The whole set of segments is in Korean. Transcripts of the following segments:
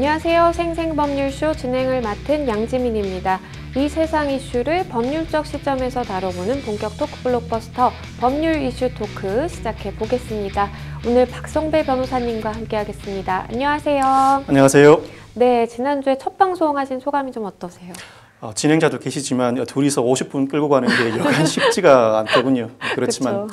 안녕하세요. 생생법률쇼 진행을 맡은 양지민입니다. 이 세상 이슈를 법률적 시점에서 다뤄보는 본격 토크 블록버스터 법률 이슈 토크 시작해 보겠습니다. 오늘 박성배 변호사님과 함께 하겠습니다. 안녕하세요. 안녕하세요. 네, 지난주에 첫 방송하신 소감이 좀 어떠세요? 진행자도 계시지만 둘이서 50분 끌고 가는 게 여간 쉽지가 않더군요. 그렇지만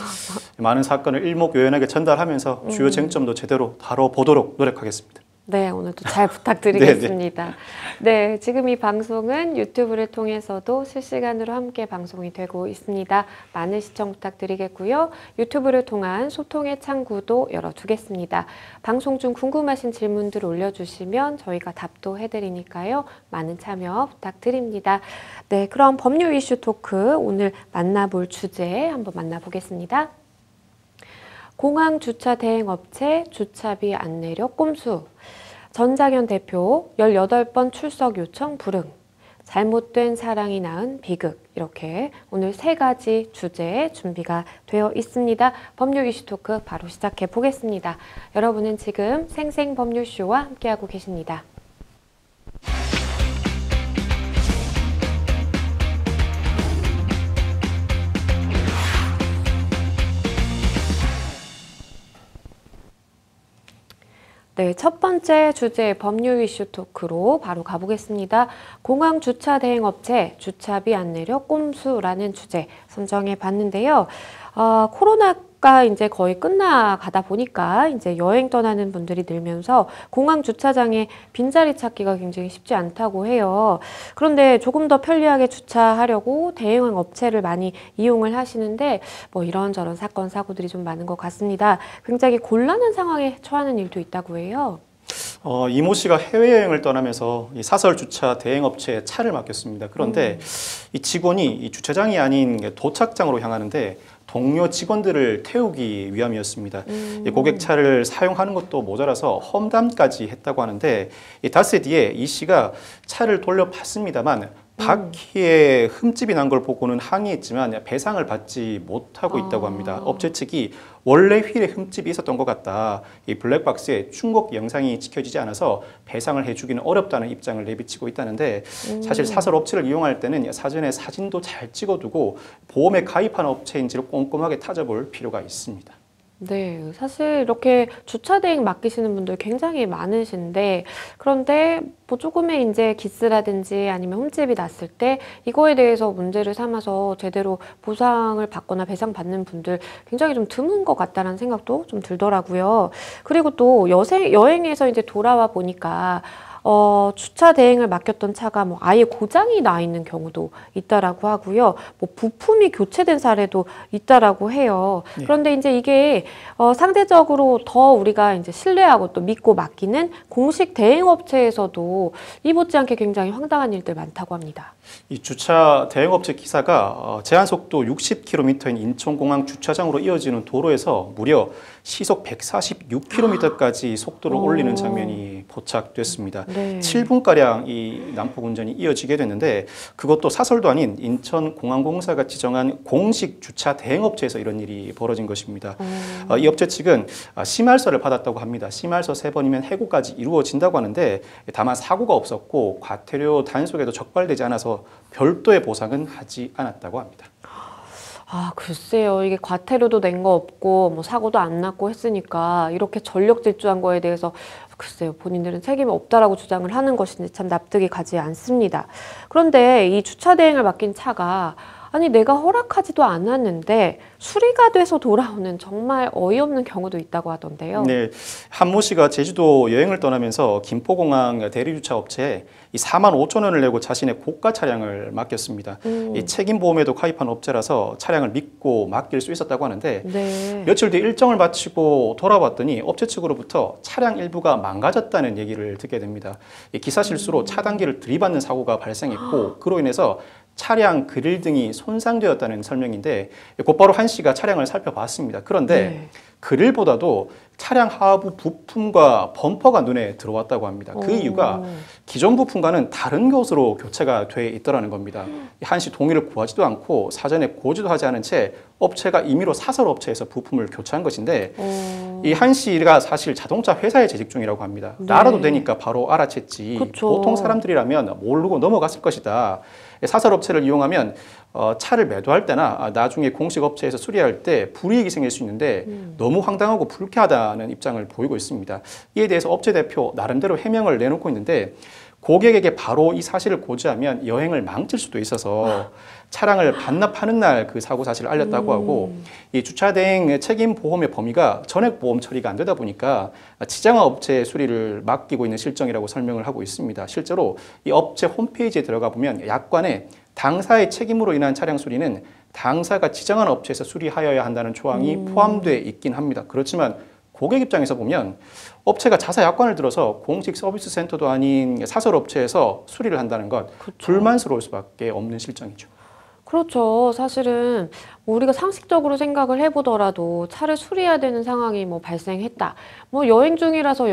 많은 사건을 일목요연하게 전달하면서 주요 쟁점도 제대로 다뤄보도록 노력하겠습니다. 네, 오늘도 잘 부탁드리겠습니다. 네, 지금 이 방송은 유튜브를 통해서도 실시간으로 함께 방송이 되고 있습니다. 많은 시청 부탁드리겠고요. 유튜브를 통한 소통의 창구도 열어두겠습니다. 방송 중 궁금하신 질문들 올려주시면 저희가 답도 해드리니까요. 많은 참여 부탁드립니다. 네, 그럼 법률 이슈 토크 오늘 만나볼 주제 한번 만나보겠습니다. 공항 주차 대행업체 주차비 안 내려 꼼수. 전장현 대표 18번 출석 요청 불응. 잘못된 사랑이 낳은 비극. 이렇게 오늘 3가지 주제 준비가 되어 있습니다. 법률 이슈 토크 바로 시작해 보겠습니다. 여러분은 지금 생생법률쇼와 함께하고 계십니다. 네, 첫 번째 주제 법률 이슈 토크로 바로 가보겠습니다. 공항 주차 대행업체 주차비 안 내려 꼼수라는 주제 선정해 봤는데요. 코로나가 이제 거의 끝나가다 보니까 이제 여행 떠나는 분들이 늘면서 공항 주차장에 빈자리 찾기가 굉장히 쉽지 않다고 해요. 그런데 조금 더 편리하게 주차하려고 대행 업체를 많이 이용을 하시는데 뭐 이런저런 사건 사고들이 좀 많은 것 같습니다. 굉장히 곤란한 상황에 처하는 일도 있다고 해요. 이모 씨가 해외여행을 떠나면서 이 사설 주차 대행업체에 차를 맡겼습니다. 그런데 이 직원이 이 주차장이 아닌 도착장으로 향하는데 동료 직원들을 태우기 위함이었습니다. 이 고객 차를 사용하는 것도 모자라서 험담까지 했다고 하는데 닷새 뒤에 이 씨가 차를 돌려봤습니다만 바퀴에 흠집이 난 걸 보고는 항의했지만 배상을 받지 못하고 있다고 합니다. 업체 측이 원래 휠에 흠집이 있었던 것 같다. 이 블랙박스에 충격 영상이 찍혀지지 않아서 배상을 해주기는 어렵다는 입장을 내비치고 있다는데 사실 사설 업체를 이용할 때는 사전에 사진도 잘 찍어두고 보험에 가입한 업체인지를 꼼꼼하게 따져볼 필요가 있습니다. 네, 사실 이렇게 주차 대행 맡기시는 분들 굉장히 많으신데 그런데 뭐 조금의 이제 기스라든지 아니면 흠집이 났을 때 이거에 대해서 문제를 삼아서 제대로 보상을 받거나 배상 받는 분들 굉장히 좀 드문 것 같다는 생각도 좀 들더라고요. 그리고 또 여행에서 이제 돌아와 보니까 주차 대행을 맡겼던 차가 뭐 아예 고장이 나 있는 경우도 있다라고 하고요. 뭐 부품이 교체된 사례도 있다라고 해요. 그런데 이제 이게 상대적으로 더 우리가 이제 신뢰하고 또 믿고 맡기는 공식 대행업체에서도 이 못지않게 굉장히 황당한 일들 많다고 합니다. 이 주차 대행업체 기사가 제한속도 60km인 인천공항 주차장으로 이어지는 도로에서 무려 시속 146km까지 속도를 올리는 장면이 포착됐습니다. 네. 7분가량 이 난폭 운전이 이어지게 됐는데 그것도 사설도 아닌 인천공항공사가 지정한 공식 주차 대행업체에서 이런 일이 벌어진 것입니다. 이 업체 측은 심할서를 받았다고 합니다. 심할서 3번이면 해고까지 이루어진다고 하는데 다만 사고가 없었고 과태료 단속에도 적발되지 않아서 별도의 보상은 하지 않았다고 합니다. 글쎄요. 이게 과태료도 낸 거 없고 뭐 사고도 안 났고 했으니까 이렇게 전력 질주한 거에 대해서 글쎄요. 본인들은 책임이 없다라고 주장을 하는 것인지 참 납득이 가지 않습니다. 그런데 이 주차 대행을 맡긴 차가 아니 내가 허락하지도 않았는데 수리가 돼서 돌아오는 정말 어이없는 경우도 있다고 하던데요. 네, 한모 씨가 제주도 여행을 떠나면서 김포공항 대리주차 업체에 이 45,000원을 내고 자신의 고가 차량을 맡겼습니다. 이 책임보험에도 가입한 업체라서 차량을 믿고 맡길 수 있었다고 하는데 며칠 뒤 일정을 마치고 돌아왔더니 업체 측으로부터 차량 일부가 망가졌다는 얘기를 듣게 됩니다. 이 기사 실수로 차단기를 들이받는 사고가 발생했고 그로 인해서 차량 그릴 등이 손상되었다는 설명인데 곧바로 한 씨가 차량을 살펴봤습니다. 그런데 그릴보다도 차량 하부 부품과 범퍼가 눈에 들어왔다고 합니다. 그 이유가 기존 부품과는 다른 곳으로 교체가 돼 있더라는 겁니다. 한 씨 동의를 구하지도 않고 사전에 고지도 하지 않은 채 업체가 임의로 사설 업체에서 부품을 교체한 것인데 이 한 씨가 사실 자동차 회사에 재직 중이라고 합니다. 네. 알아도 되니까 바로 알아챘지. 그쵸. 보통 사람들이라면 모르고 넘어갔을 것이다. 사설 업체를 이용하면 차를 매도할 때나 나중에 공식 업체에서 수리할 때 불이익이 생길 수 있는데 너무 황당하고 불쾌하다는 입장을 보이고 있습니다. 이에 대해서 업체 대표 나름대로 해명을 내놓고 있는데 고객에게 바로 이 사실을 고지하면 여행을 망칠 수도 있어서 차량을 반납하는 날 그 사고 사실을 알렸다고 하고 이 주차 대행 책임 보험의 범위가 전액 보험 처리가 안 되다 보니까 지정화 업체의 수리를 맡기고 있는 실정이라고 설명을 하고 있습니다. 실제로 이 업체 홈페이지에 들어가 보면 약관에 당사의 책임으로 인한 차량 수리는 당사가 지정한 업체에서 수리하여야 한다는 조항이 포함되어 있긴 합니다. 그렇지만 고객 입장에서 보면 업체가 자사 약관을 들어서 공식 서비스 센터도 아닌 사설 업체에서 수리를 한다는 것 불만스러울 수밖에 없는 실정이죠. 그렇죠. 사실은 우리가 상식적으로 생각을 해보더라도 차를 수리해야 되는 상황이 뭐 발생했다. 뭐 여행 중이라서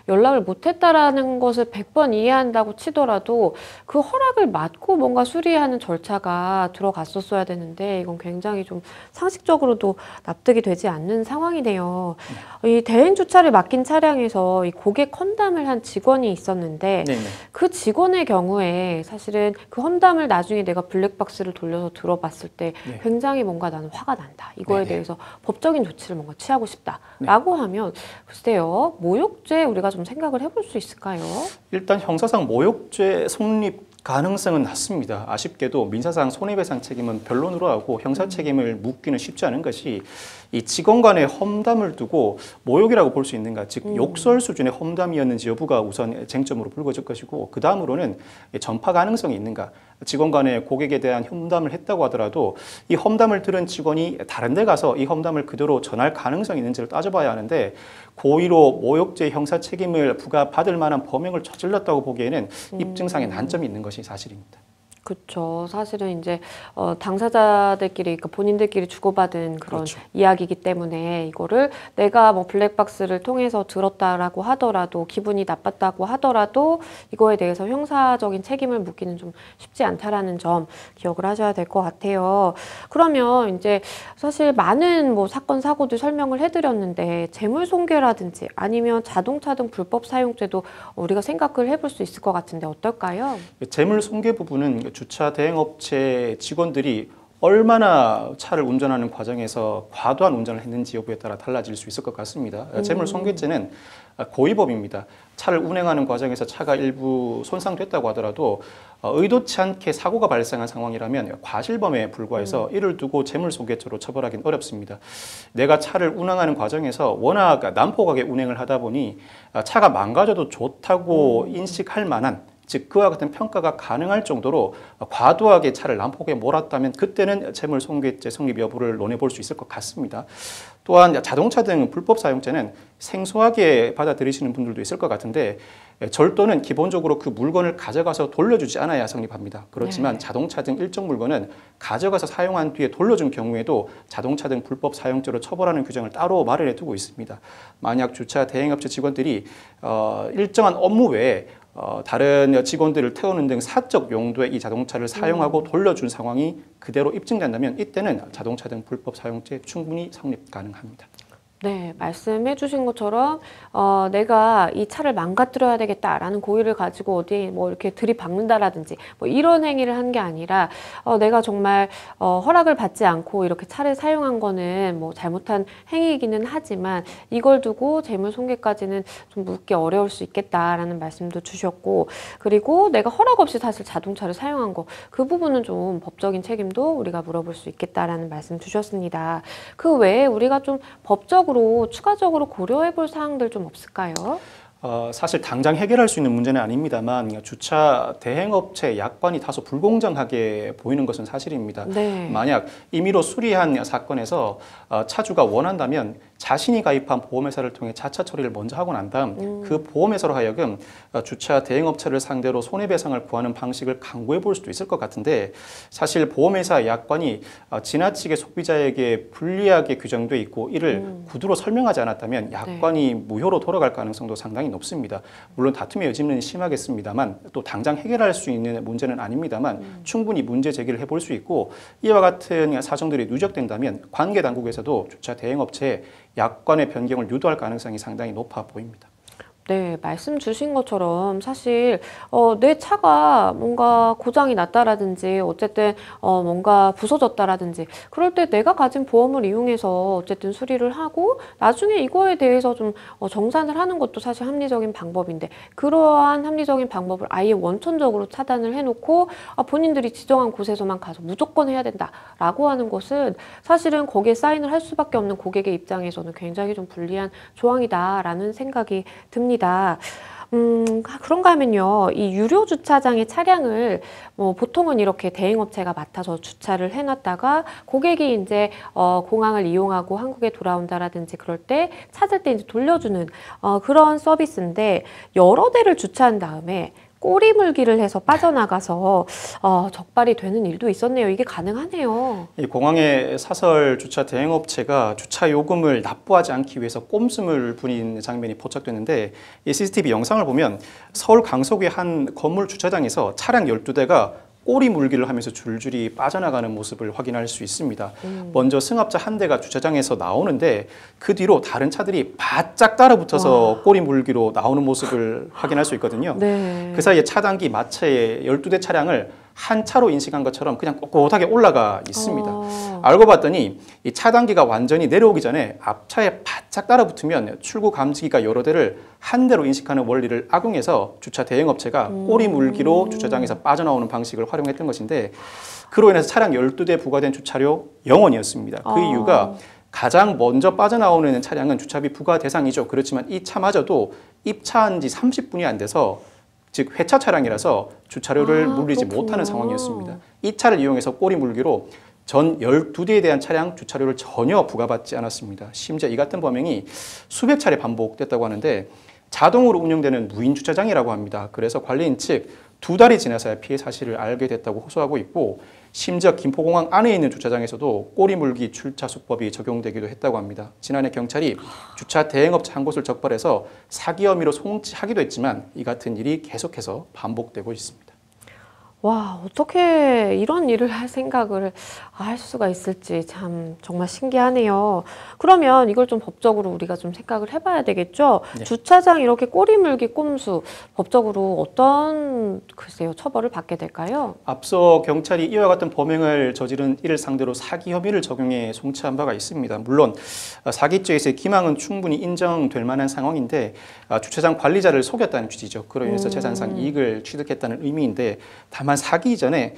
연락을 못했다라는 것을 100번 이해한다고 치더라도 그 허락을 받고 뭔가 수리하는 절차가 들어갔었어야 되는데 이건 굉장히 좀 상식적으로도 납득이 되지 않는 상황이네요. 이 대행 주차를 맡긴 차량에서 이 고객 험담을 한 직원이 있었는데 네네. 그 직원의 경우에 사실은 그 험담을 나중에 내가 블랙박스를 돌려서 들어봤을 때 네. 굉장히 뭔가 나는 화가 난다. 이거에 네네. 대해서 법적인 조치를 뭔가 취하고 싶다라고 하면 글쎄요. 모욕죄 우리가 좀 생각을 해볼 수 있을까요? 일단 형사상 모욕죄 성립 가능성은 낮습니다. 아쉽게도 민사상 손해배상 책임은 변론으로 하고 형사 책임을 묻기는 쉽지 않은 것이 이 직원 간의 험담을 두고 모욕이라고 볼 수 있는가, 즉 욕설 수준의 험담이었는지 여부가 우선 쟁점으로 불거질 것이고 그 다음으로는 전파 가능성이 있는가. 직원 간에 고객에 대한 험담을 했다고 하더라도 이 험담을 들은 직원이 다른 데 가서 이 험담을 그대로 전할 가능성이 있는지를 따져봐야 하는데 고의로 모욕죄 형사 책임을 부과받을 만한 범행을 저질렀다고 보기에는 입증상의 난점이 있는 것이 사실입니다. 그렇죠. 사실은 이제 당사자들끼리 그러니까 본인들끼리 주고받은 그런 그렇죠. 이야기이기 때문에 이거를 내가 뭐 블랙박스를 통해서 들었다라고 하더라도 기분이 나빴다고 하더라도 이거에 대해서 형사적인 책임을 묻기는 좀 쉽지 않다라는 점 기억을 하셔야 될 것 같아요. 그러면 이제 사실 많은 뭐 사건 사고들 설명을 해드렸는데 재물손괴라든지 아니면 자동차 등 불법 사용죄도 우리가 생각을 해볼 수 있을 것 같은데 어떨까요? 재물손괴 부분은 주차 대행업체 직원들이 얼마나 차를 운전하는 과정에서 과도한 운전을 했는지 여부에 따라 달라질 수 있을 것 같습니다. 재물손괴죄는 고의범입니다. 차를 운행하는 과정에서 차가 일부 손상됐다고 하더라도 의도치 않게 사고가 발생한 상황이라면 과실범에 불과해서 이를 두고 재물손괴죄로 처벌하기는 어렵습니다. 내가 차를 운행하는 과정에서 워낙 난폭하게 운행을 하다 보니 차가 망가져도 좋다고 인식할 만한 즉 그와 같은 평가가 가능할 정도로 과도하게 차를 난폭에 몰았다면 그때는 재물손괴죄 성립 여부를 논해볼 수 있을 것 같습니다. 또한 자동차 등 불법 사용죄는 생소하게 받아들이시는 분들도 있을 것 같은데 절도는 기본적으로 그 물건을 가져가서 돌려주지 않아야 성립합니다. 그렇지만 자동차 등 일정 물건은 가져가서 사용한 뒤에 돌려준 경우에도 자동차 등 불법 사용죄로 처벌하는 규정을 따로 마련해 두고 있습니다. 만약 주차 대행업체 직원들이 일정한 업무 외에 다른 직원들을 태우는 등 사적 용도의 이 자동차를 사용하고 돌려준 상황이 그대로 입증된다면 이때는 자동차 등 불법 사용죄 충분히 성립 가능합니다. 네, 말씀해 주신 것처럼 내가 이 차를 망가뜨려야 되겠다라는 고의를 가지고 어디 뭐 이렇게 들이박는다라든지 뭐 이런 행위를 한 게 아니라 내가 정말 허락을 받지 않고 이렇게 차를 사용한 거는 뭐 잘못한 행위이기는 하지만 이걸 두고 재물손괴까지는 좀 묻기 어려울 수 있겠다라는 말씀도 주셨고 그리고 내가 허락 없이 사실 자동차를 사용한 거 그 부분은 좀 법적인 책임도 우리가 물어볼 수 있겠다라는 말씀 주셨습니다. 그 외에 우리가 좀 법적으로 추가적으로 고려해 볼 사항들 좀 없을까요? 사실 당장 해결할 수 있는 문제는 아닙니다만 주차 대행업체 약관이 다소 불공정하게 보이는 것은 사실입니다. 네. 만약 임의로 수리한 사건에서 차주가 원한다면 자신이 가입한 보험회사를 통해 자차 처리를 먼저 하고 난 다음 그 보험회사로 하여금 주차 대행업체를 상대로 손해배상을 구하는 방식을 강구해 볼 수도 있을 것 같은데 사실 보험회사 약관이 지나치게 소비자에게 불리하게 규정돼 있고 이를 구두로 설명하지 않았다면 약관이 무효로 돌아갈 가능성도 상당히 높습니다. 물론 다툼의 여지는 심하겠습니다만 또 당장 해결할 수 있는 문제는 아닙니다만 충분히 문제 제기를 해볼 수 있고 이와 같은 사정들이 누적된다면 관계 당국에서도 주차 대행업체에 약관의 변경을 유도할 가능성이 상당히 높아 보입니다. 네, 말씀 주신 것처럼 사실 내 차가 뭔가 고장이 났다라든지 어쨌든 뭔가 부서졌다라든지 그럴 때 내가 가진 보험을 이용해서 어쨌든 수리를 하고 나중에 이거에 대해서 좀 정산을 하는 것도 사실 합리적인 방법인데 그러한 합리적인 방법을 아예 원천적으로 차단을 해놓고 본인들이 지정한 곳에서만 가서 무조건 해야 된다라고 하는 것은 사실은 거기에 사인을 할 수밖에 없는 고객의 입장에서는 굉장히 좀 불리한 조항이다라는 생각이 듭니다. 그런가 하면요, 이 유료 주차장의 차량을 보통은 이렇게 대행업체가 맡아서 주차를 해놨다가 고객이 이제 공항을 이용하고 한국에 돌아온다라든지 그럴 때 찾을 때 이제 돌려주는 그런 서비스인데 여러 대를 주차한 다음에 꼬리 물기를 해서 빠져나가서 적발이 되는 일도 있었네요. 이게 가능하네요. 이 공항의 사설 주차 대행업체가 주차 요금을 납부하지 않기 위해서 꼼수를 부린 장면이 포착됐는데 이 CCTV 영상을 보면 서울 강서구의 한 건물 주차장에서 차량 12대가 꼬리 물기를 하면서 줄줄이 빠져나가는 모습을 확인할 수 있습니다. 먼저 승합차 한 대가 주차장에서 나오는데 그 뒤로 다른 차들이 바짝 따라붙어서 꼬리 물기로 나오는 모습을 확인할 수 있거든요. 네. 그 사이에 차단기 마차에 12대 차량을 한 차로 인식한 것처럼 그냥 꼿꼿하게 올라가 있습니다. 알고 봤더니 이 차단기가 완전히 내려오기 전에 앞차에 바짝 따라붙으면 출구 감지기가 여러 대를 한 대로 인식하는 원리를 악용해서 주차 대행업체가 꼬리 물기로 주차장에서 빠져나오는 방식을 활용했던 것인데 그로 인해서 차량 12대 부과된 주차료 0원이었습니다. 그 이유가 가장 먼저 빠져나오는 차량은 주차비 부과 대상이죠. 그렇지만 이 차마저도 입차한 지 30분이 안 돼서 즉 회차 차량이라서 주차료를 물리지 그렇군요. 못하는 상황이었습니다. 이 차를 이용해서 꼬리 물기로 전 12대에 대한 차량 주차료를 전혀 부과받지 않았습니다. 심지어 이 같은 범행이 수백 차례 반복됐다고 하는데 자동으로 운영되는 무인 주차장이라고 합니다. 그래서 관리인 측 2달이 지나서야 피해 사실을 알게 됐다고 호소하고 있고 심지어 김포공항 안에 있는 주차장에서도 꼬리 물기 출차 수법이 적용되기도 했다고 합니다. 지난해 경찰이 주차 대행업체 한 곳을 적발해서 사기 혐의로 송치하기도 했지만 이 같은 일이 계속해서 반복되고 있습니다. 와, 어떻게 이런 일을 할 생각을 할 수가 있을지 참 정말 신기하네요. 그러면 이걸 좀 법적으로 우리가 좀 생각을 해봐야 되겠죠? 네. 주차장 이렇게 꼬리 물기 꼼수 법적으로 어떤 글쎄요 처벌을 받게 될까요? 앞서 경찰이 이와 같은 범행을 저지른 이를 상대로 사기 혐의를 적용해 송치한 바가 있습니다. 물론 사기죄에서의 기망은 충분히 인정될 만한 상황인데 주차장 관리자를 속였다는 취지죠. 그로 인해서 재산상 이익을 취득했다는 의미인데 다만 사기 이전에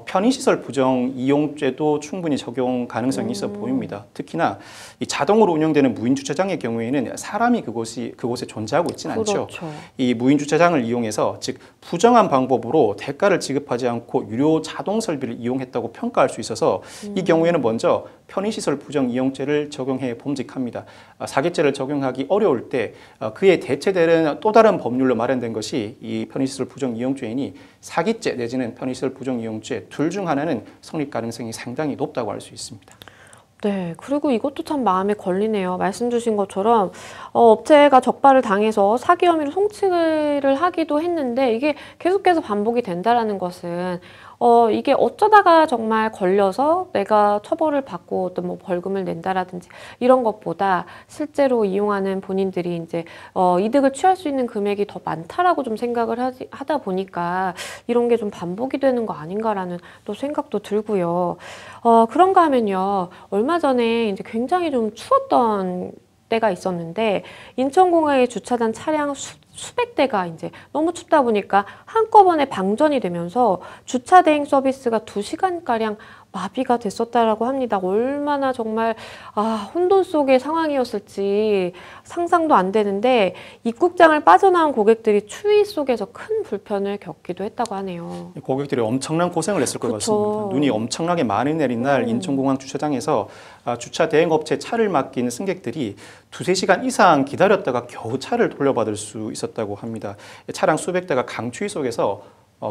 편의시설 부정 이용죄도 충분히 적용 가능성이 있어 보입니다. 특히나 이 자동으로 운영되는 무인 주차장의 경우에는 사람이 그곳에 존재하고 있지는 않죠. 그렇죠. 이 무인 주차장을 이용해서 즉 부정한 방법으로 대가를 지급하지 않고 유료 자동 설비를 이용했다고 평가할 수 있어서 이 경우에는 먼저 편의시설 부정 이용죄를 적용해 범직합니다. 사기죄를 적용하기 어려울 때 그에 대체되는 또 다른 법률로 마련된 것이 이 편의시설 부정 이용죄이니 사기죄 내지는 편의시설 부정 이용죄 둘 중 하나는 성립 가능성이 상당히 높다고 할 수 있습니다. 네, 그리고 이것도 참 마음에 걸리네요. 말씀 주신 것처럼 업체가 적발을 당해서 사기 혐의로 송치를 하기도 했는데 이게 계속해서 반복이 된다라는 것은 이게 어쩌다가 정말 걸려서 내가 처벌을 받고 어떤 뭐 벌금을 낸다라든지 이런 것보다 실제로 이용하는 본인들이 이제 이득을 취할 수 있는 금액이 더 많다라고 좀 생각을 하다 보니까 이런 게 좀 반복이 되는 거 아닌가라는 또 생각도 들고요. 그런가 하면요. 얼마 전에 이제 굉장히 좀 추웠던 때가 있었는데 인천공항에 주차된 차량 수백 대가 이제 너무 춥다 보니까 한꺼번에 방전이 되면서 주차 대행 서비스가 2시간가량 마비가 됐었다라고 합니다. 얼마나 정말 혼돈 속의 상황이었을지 상상도 안 되는데 입국장을 빠져나온 고객들이 추위 속에서 큰 불편을 겪기도 했다고 하네요. 고객들이 엄청난 고생을 했을 것 그쵸. 같습니다. 눈이 엄청나게 많이 내린 날 인천공항 주차장에서 주차 대행업체 차를 맡긴 승객들이 2~3시간 이상 기다렸다가 겨우 차를 돌려받을 수 있었다고 합니다. 차량 수백 대가 강추위 속에서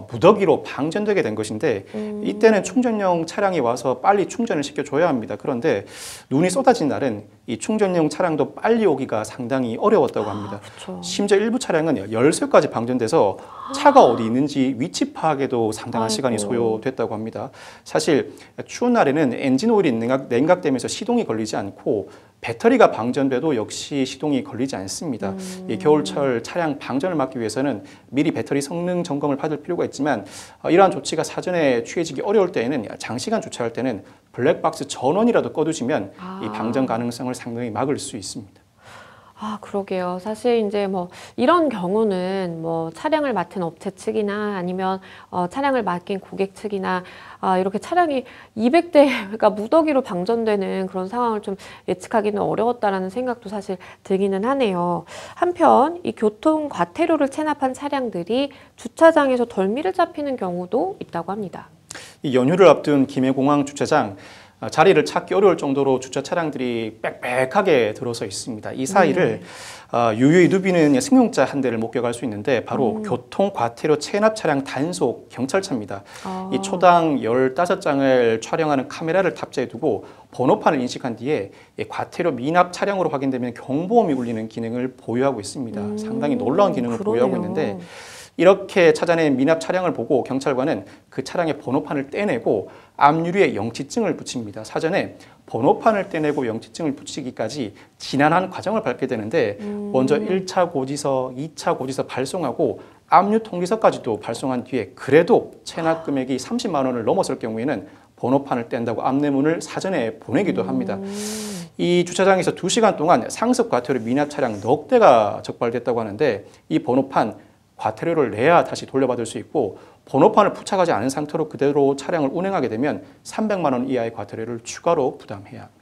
무더기로 방전되게 된 것인데 이때는 충전용 차량이 와서 빨리 충전을 시켜줘야 합니다. 그런데 눈이 쏟아진 날은 이 충전용 차량도 빨리 오기가 상당히 어려웠다고 합니다. 심지어 일부 차량은 열쇠까지 방전돼서 차가 어디 있는지 위치 파악에도 상당한 시간이 소요됐다고 합니다. 사실 추운 날에는 엔진 오일이 냉각되면서 시동이 걸리지 않고 배터리가 방전돼도 역시 시동이 걸리지 않습니다. 이 겨울철 차량 방전을 막기 위해서는 미리 배터리 성능 점검을 받을 필요가 있지만 이러한 조치가 사전에 취해지기 어려울 때에는 장시간 주차할 때는 블랙박스 전원이라도 꺼두시면 이 방전 가능성을 상당히 막을 수 있습니다. 그러게요. 사실 이제 뭐 이런 경우는 뭐 차량을 맡은 업체 측이나 아니면 차량을 맡긴 고객 측이나 이렇게 차량이 200대가 무더기로 방전되는 그런 상황을 좀 예측하기는 어려웠다라는 생각도 사실 들기는 하네요. 한편 이 교통 과태료를 체납한 차량들이 주차장에서 덜미를 잡히는 경우도 있다고 합니다. 이 연휴를 앞둔 김해공항 주차장 자리를 찾기 어려울 정도로 주차 차량들이 빽빽하게 들어서 있습니다. 이 사이를 유유히 누비는 승용차 한 대를 목격할 수 있는데 바로 교통과태료 체납 차량 단속 경찰차입니다. 이 초당 15장을 촬영하는 카메라를 탑재해 두고 번호판을 인식한 뒤에 과태료 미납 차량으로 확인되면 경보음이 울리는 기능을 보유하고 있습니다. 상당히 놀라운 기능을 보유하고 있는데 이렇게 찾아낸 미납 차량을 보고 경찰관은 그 차량의 번호판을 떼내고 앞유리에 영치증을 붙입니다. 사전에 번호판을 떼내고 영치증을 붙이기까지 지난한 과정을 밟게 되는데 먼저 1차 고지서, 2차 고지서 발송하고 압류 통지서까지도 발송한 뒤에 그래도 체납 금액이 30만 원을 넘었을 경우에는 번호판을 뗀다고 안내문을 사전에 보내기도 합니다. 이 주차장에서 2시간 동안 상습 과태료 미납 차량 넉 대가 적발됐다고 하는데 이 번호판 과태료를 내야 다시 돌려받을 수 있고 번호판을 부착하지 않은 상태로 그대로 차량을 운행하게 되면 300만 원 이하의 과태료를 추가로 부담해야 합니다.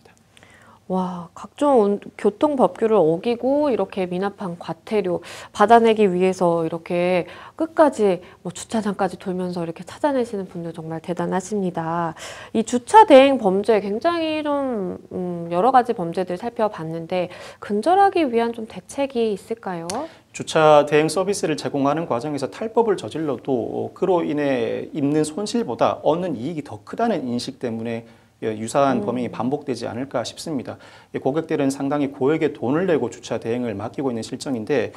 와, 각종 교통 법규를 어기고 이렇게 미납한 과태료 받아내기 위해서 이렇게 끝까지 뭐 주차장까지 돌면서 이렇게 찾아내시는 분들 정말 대단하십니다. 이 주차 대행 범죄 굉장히 좀 여러 가지 범죄들 살펴봤는데 근절하기 위한 좀 대책이 있을까요? 주차 대행 서비스를 제공하는 과정에서 탈법을 저질러도 그로 인해 입는 손실보다 얻는 이익이 더 크다는 인식 때문에 유사한 범행이 반복되지 않을까 싶습니다. 고객들은 상당히 고액의 돈을 내고 주차 대행을 맡기고 있는 실정인데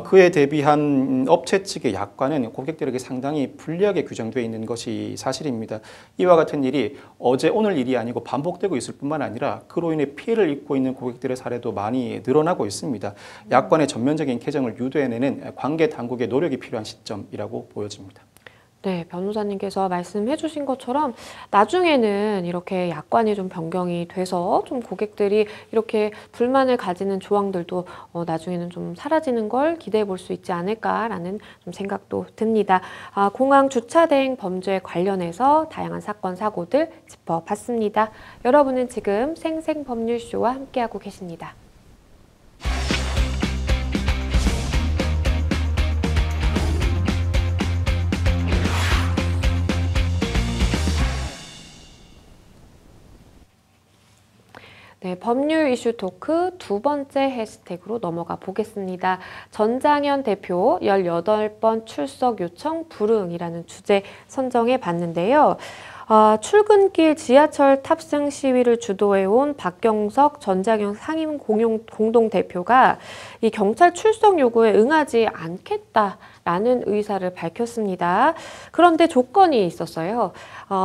그에 대비한 업체 측의 약관은 고객들에게 상당히 불리하게 규정되어 있는 것이 사실입니다. 이와 같은 일이 어제 오늘 일이 아니고 반복되고 있을 뿐만 아니라 그로 인해 피해를 입고 있는 고객들의 사례도 많이 늘어나고 있습니다. 약관의 전면적인 개정을 유도해내는 관계 당국의 노력이 필요한 시점이라고 보여집니다. 네, 변호사님께서 말씀해 주신 것처럼 나중에는 이렇게 약관이 좀 변경이 돼서 좀 고객들이 이렇게 불만을 가지는 조항들도 나중에는 좀 사라지는 걸 기대해 볼 수 있지 않을까라는 좀 생각도 듭니다. 공항 주차 대행 범죄 관련해서 다양한 사건, 사고들 짚어봤습니다. 여러분은 지금 생생법률쇼와 함께하고 계십니다. 네, 법률 이슈 토크 두 번째 해시태그로 넘어가 보겠습니다. 전장현 대표 18번 출석 요청 불응이라는 주제 선정해 봤는데요. 출근길 지하철 탑승 시위를 주도해온 박경석 전장현 상임 공동대표가 이 경찰 출석 요구에 응하지 않겠다라는 의사를 밝혔습니다. 그런데 조건이 있었어요.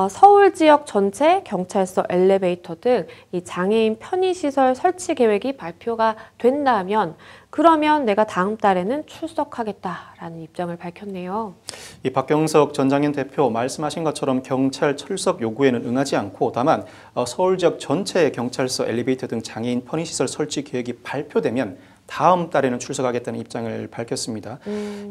서울 지역 전체 경찰서 엘리베이터 등 이 장애인 편의시설 설치 계획이 발표가 된다면 그러면 내가 다음 달에는 출석하겠다라는 입장을 밝혔네요. 이 박경석 전장현 대표 말씀하신 것처럼 경찰 출석 요구에는 응하지 않고 다만 서울 지역 전체 경찰서 엘리베이터 등 장애인 편의시설 설치 계획이 발표되면 다음 달에는 출석하겠다는 입장을 밝혔습니다.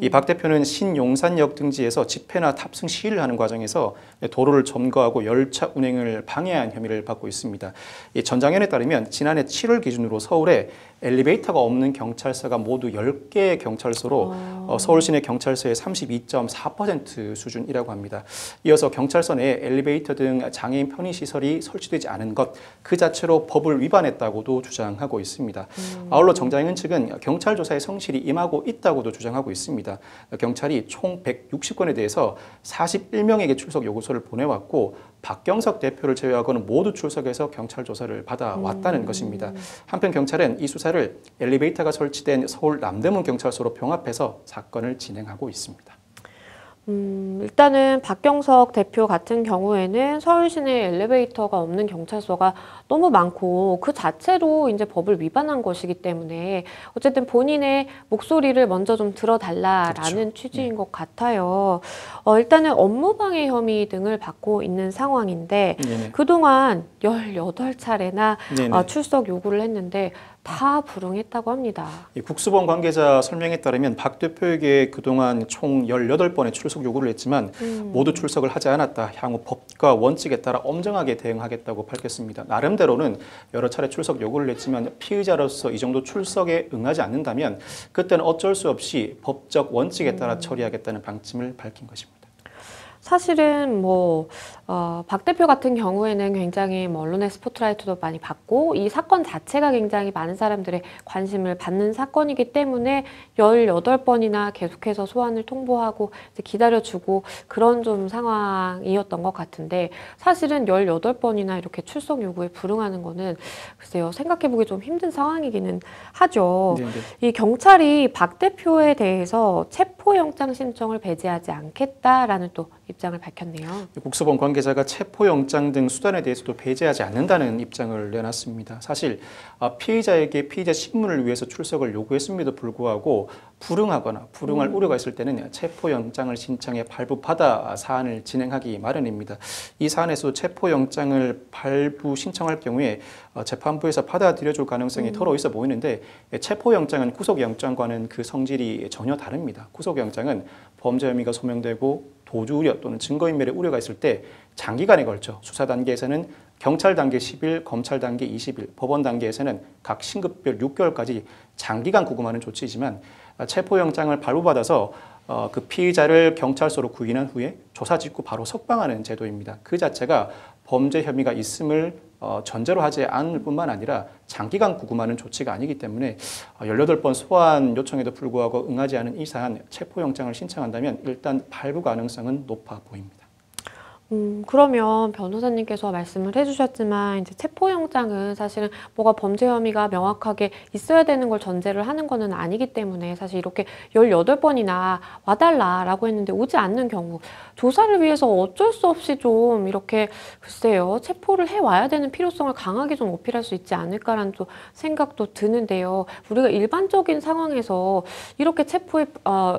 이 박 대표는 신용산역 등지에서 집회나 탑승 시위를 하는 과정에서 도로를 점거하고 열차 운행을 방해한 혐의를 받고 있습니다. 이 전 장현에 따르면 지난해 7월 기준으로 서울에 엘리베이터가 없는 경찰서가 모두 10개의 경찰서로 서울 시내 경찰서의 32.4% 수준이라고 합니다. 이어서 경찰서 내에 엘리베이터 등 장애인 편의시설이 설치되지 않은 것 그 자체로 법을 위반했다고도 주장하고 있습니다. 아울러 정장현 측은 경찰 조사에 성실히 임하고 있다고도 주장하고 있습니다. 경찰이 총 160건에 대해서 41명에게 출석 요구서를 보내왔고 박경석 대표를 제외하고는 모두 출석해서 경찰 조사를 받아왔다는 것입니다. 한편 경찰은 이 수사를 엘리베이터가 설치된 서울 남대문 경찰서로 병합해서 사건을 진행하고 있습니다. 일단은 박경석 대표 같은 경우에는 서울 시내 엘리베이터가 없는 경찰서가 너무 많고 그 자체로 이제 법을 위반한 것이기 때문에 어쨌든 본인의 목소리를 먼저 좀 들어달라라는 그렇죠. 취지인 것 같아요. 일단은 업무방해 혐의 등을 받고 있는 상황인데 네네. 그동안 18차례나 네네. 출석 요구를 했는데 다 불응했다고 합니다. 국수본 관계자 설명에 따르면 박 대표에게 그동안 총 18번의 출석 요구를 했지만 모두 출석을 하지 않았다. 향후 법과 원칙에 따라 엄정하게 대응하겠다고 밝혔습니다. 나름대로는 여러 차례 출석 요구를 했지만 피의자로서 이 정도 출석에 응하지 않는다면 그때는 어쩔 수 없이 법적 원칙에 따라 처리하겠다는 방침을 밝힌 것입니다. 사실은 박 대표 같은 경우에는 굉장히 언론의 스포트라이트도 많이 받고 이 사건 자체가 굉장히 많은 사람들의 관심을 받는 사건이기 때문에 18번이나 계속해서 소환을 통보하고 이제 기다려주고 그런 좀 상황이었던 것 같은데 사실은 18번이나 이렇게 출석 요구에 불응하는 거는 글쎄요, 생각해보기 좀 힘든 상황이기는 하죠. 네네. 이 경찰이 박 대표에 대해서 체포영장 신청을 배제하지 않겠다라는 또 입장을 밝혔네요. 국수본 관계자가 체포영장 등 수단에 대해서도 배제하지 않는다는 입장을 내놨습니다. 사실 피의자에게 피의자 신문을 위해서 출석을 요구했음에도 불구하고 불응하거나 불응할 우려가 있을 때는 체포영장을 신청해 발부받아 사안을 진행하기 마련입니다. 이 사안에서 체포영장을 발부 신청할 경우에 재판부에서 받아들여줄 가능성이 더러 있어 보이는데 체포영장은 구속영장과는 그 성질이 전혀 다릅니다. 구속영장은 범죄 혐의가 소명되고 도주 우려 또는 증거인멸의 우려가 있을 때 장기간에 걸쳐 수사 단계에서는 경찰 단계 10일, 검찰 단계 20일, 법원 단계에서는 각 신급별 6개월까지 장기간 구금하는 조치이지만 체포영장을 발부받아서 그 피의자를 경찰서로 구인한 후에 조사 직후 바로 석방하는 제도입니다. 그 자체가 범죄 혐의가 있음을 전제로 하지 않을 뿐만 아니라 장기간 구금하는 조치가 아니기 때문에 18번 소환 요청에도 불구하고 응하지 않은 이 사안 체포영장을 신청한다면 일단 발부 가능성은 높아 보입니다. 그러면 변호사님께서 말씀을 해주셨지만 이제 체포영장은 사실은 뭐가 범죄 혐의가 명확하게 있어야 되는 걸 전제를 하는 거는 아니기 때문에 사실 이렇게 18번이나 와달라라고 했는데 오지 않는 경우 조사를 위해서 어쩔 수 없이 좀 이렇게 글쎄요 체포를 해와야 되는 필요성을 강하게 좀 어필할 수 있지 않을까라는 또 생각도 드는데요. 우리가 일반적인 상황에서 이렇게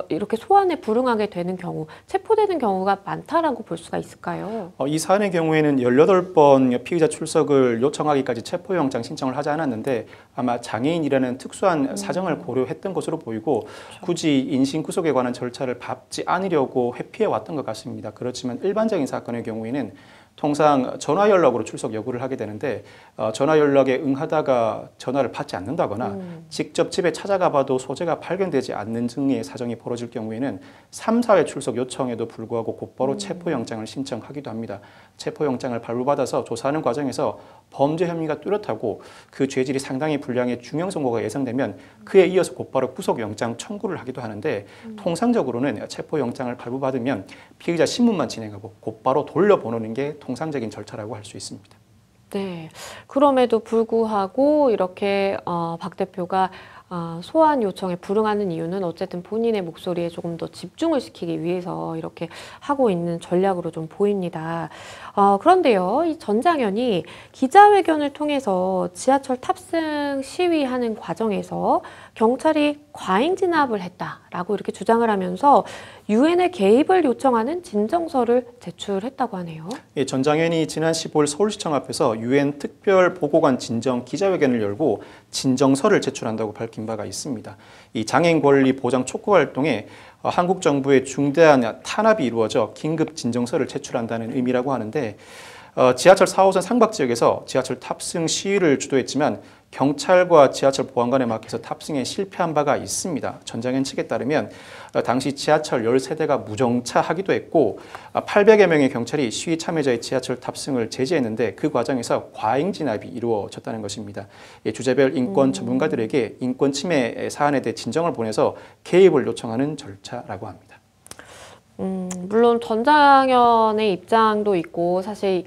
이렇게 소환에 불응하게 되는 경우 체포되는 경우가 많다라고 볼 수가 있을까요? 이 사안의 경우에는 18번 피의자 출석을 요청하기까지 체포영장 신청을 하지 않았는데 아마 장애인이라는 특수한 사정을 고려했던 것으로 보이고 그렇죠. 굳이 인신구속에 관한 절차를 밟지 않으려고 회피해 왔던 것 같습니다. 그렇지만 일반적인 사건의 경우에는 통상 전화 연락으로 출석 요구를 하게 되는데 전화 연락에 응하다가 전화를 받지 않는다거나 직접 집에 찾아가 봐도 소재가 발견되지 않는 등의 사정이 벌어질 경우에는 3, 4회 출석 요청에도 불구하고 곧바로 체포영장을 신청하기도 합니다. 체포영장을 발부받아서 조사하는 과정에서 범죄 혐의가 뚜렷하고 그 죄질이 상당히 불량의 중형 선고가 예상되면 그에 이어서 곧바로 구속영장 청구를 하기도 하는데 통상적으로는 체포영장을 발부받으면 피의자 신문만 진행하고 곧바로 돌려보내는 게 통상적인 절차라고 할 수 있습니다. 네, 그럼에도 불구하고 이렇게 박 대표가 소환 요청에 불응하는 이유는 어쨌든 본인의 목소리에 조금 더 집중을 시키기 위해서 이렇게 하고 있는 전략으로 좀 보입니다. 그런데요, 이 전장현이 기자회견을 통해서 지하철 탑승 시위하는 과정에서 경찰이 과잉 진압을 했다라고 이렇게 주장을 하면서 유엔의 개입을 요청하는 진정서를 제출했다고 하네요. 예, 전 장현이 지난 15일 서울시청 앞에서 유엔 특별보고관 진정 기자회견을 열고 진정서를 제출한다고 밝힌 바가 있습니다. 이 장애인 권리 보장 촉구 활동에 한국 정부의 중대한 탄압이 이루어져 긴급 진정서를 제출한다는 의미라고 하는데 지하철 4호선 상박 지역에서 지하철 탑승 시위를 주도했지만 경찰과 지하철 보안관에 막혀서 탑승에 실패한 바가 있습니다. 전장현 측에 따르면 당시 지하철 13대가 무정차하기도 했고 800여 명의 경찰이 시위 참여자의 지하철 탑승을 제지했는데 그 과정에서 과잉 진압이 이루어졌다는 것입니다. 주제별 인권 전문가들에게 인권 침해 사안에 대해 진정을 보내서 개입을 요청하는 절차라고 합니다. 물론 전장현의 입장도 있고 사실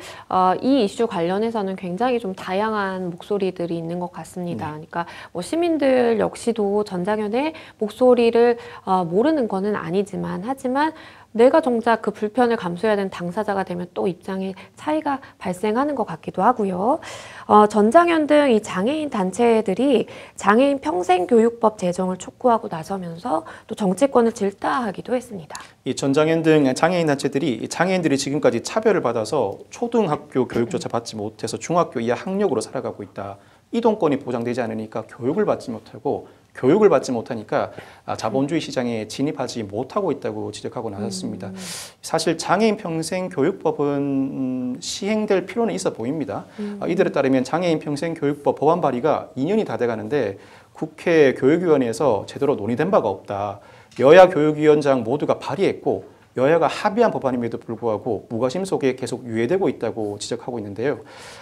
이 이슈 관련해서는 굉장히 좀 다양한 목소리들이 있는 것 같습니다. 그러니까 뭐 시민들 역시도 전장현의 목소리를 모르는 거는 아니지만 하지만 내가 정작 그 불편을 감수해야 되는 당사자가 되면 또 입장의 차이가 발생하는 것 같기도 하고요. 전장현 등 이 장애인 단체들이 장애인 평생교육법 제정을 촉구하고 나서면서 또 정치권을 질타하기도 했습니다. 이 전장현 등 장애인 단체들이 장애인들이 지금까지 차별을 받아서 초등학교 교육조차 받지 못해서 중학교 이하 학력으로 살아가고 있다. 이동권이 보장되지 않으니까 교육을 받지 못하고 교육을 받지 못하니까 자본주의 시장에 진입하지 못하고 있다고 지적하고 나섰습니다. 사실 장애인 평생교육법은 시행될 필요는 있어 보입니다. 이들에 따르면 장애인 평생교육법 법안 발의가 2년이 다 돼가는데 국회 교육위원회에서 제대로 논의된 바가 없다. 여야 교육위원장 모두가 발의했고 여야가 합의한 법안임에도 불구하고 무관심 속에 계속 유예되고 있다고 지적하고 있는데요.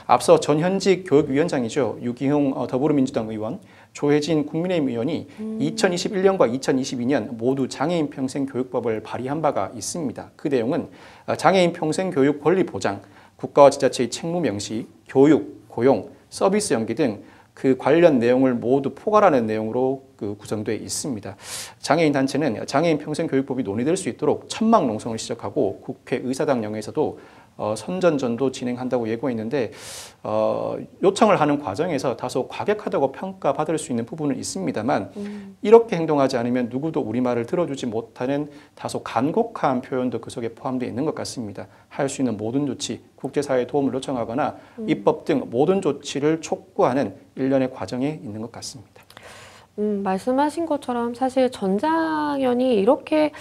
앞서 전현직 교육위원장이죠. 유기용 더불어민주당 의원, 조혜진 국민의힘 의원이 2021년과 2022년 모두 장애인 평생교육법을 발의한 바가 있습니다. 그 내용은 장애인 평생교육 권리 보장, 국가와 지자체의 책무 명시, 교육, 고용, 서비스 연계 등 그 관련 내용을 모두 포괄하는 내용으로 구성되어 있습니다. 장애인 단체는 장애인 평생교육법이 논의될 수 있도록 천막 농성을 시작하고 국회 의사당령에서도 선전전도 진행한다고 예고했는데 요청을 하는 과정에서 다소 과격하다고 평가받을 수 있는 부분은 있습니다만 이렇게 행동하지 않으면 누구도 우리말을 들어주지 못하는 다소 간곡한 표현도 그 속에 포함되어 있는 것 같습니다. 할 수 있는 모든 조치, 국제사회의 도움을 요청하거나 입법 등 모든 조치를 촉구하는 일련의 과정에 있는 것 같습니다. 말씀하신 것처럼 사실 전장현이 이렇게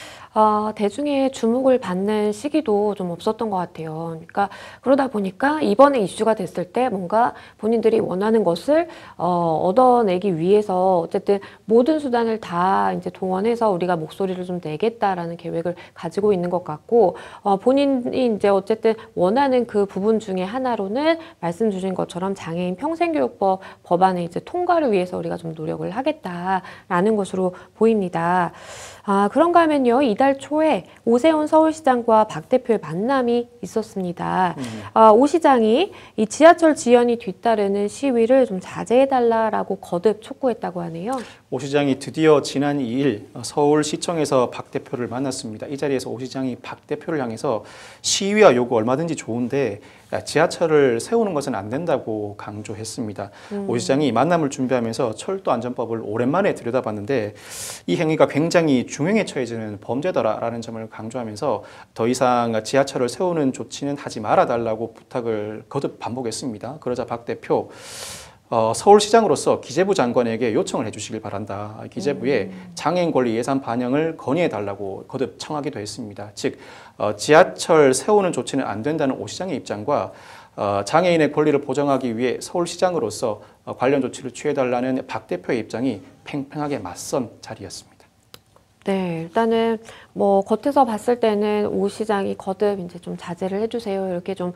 대중의 주목을 받는 시기도 좀 없었던 것 같아요. 그러니까 그러다 보니까 이번에 이슈가 됐을 때 뭔가 본인들이 원하는 것을 얻어내기 위해서 어쨌든 모든 수단을 다 이제 동원해서 우리가 목소리를 좀 내겠다라는 계획을 가지고 있는 것 같고 본인이 이제 어쨌든 원하는 그 부분 중에 하나로는 말씀 주신 것처럼 장애인 평생교육법 법안의 이제 통과를 위해서 우리가 좀 노력을 하겠다라는 것으로 보입니다. 그런가 하면요, 이달 초에 오세훈 서울시장과 박 대표의 만남이 있었습니다. 오 시장이 이 지하철 지연이 뒤따르는 시위를 좀 자제해달라라고 거듭 촉구했다고 하네요. 오 시장이 드디어 지난 2일 서울시청에서 박 대표를 만났습니다. 이 자리에서 오 시장이 박 대표를 향해서 시위와 요구 얼마든지 좋은데 지하철을 세우는 것은 안 된다고 강조했습니다. 오 시장이 만남을 준비하면서 철도안전법을 오랜만에 들여다봤는데 이 행위가 굉장히 중형에 처해지는 범죄다라는 점을 강조하면서 더 이상 지하철을 세우는 조치는 하지 말아달라고 부탁을 거듭 반복했습니다. 그러자 박 대표 서울시장으로서 기재부 장관에게 요청을 해주시길 바란다. 기재부에 장애인 권리 예산 반영을 건의해달라고 거듭 청하기도 했습니다. 즉 지하철 세우는 조치는 안 된다는 오 시장의 입장과 장애인의 권리를 보장하기 위해 서울시장으로서 관련 조치를 취해달라는 박 대표의 입장이 팽팽하게 맞선 자리였습니다. 네, 일단은 뭐 겉에서 봤을 때는 오 시장이 거듭 이제 좀 자제를 해주세요 이렇게 좀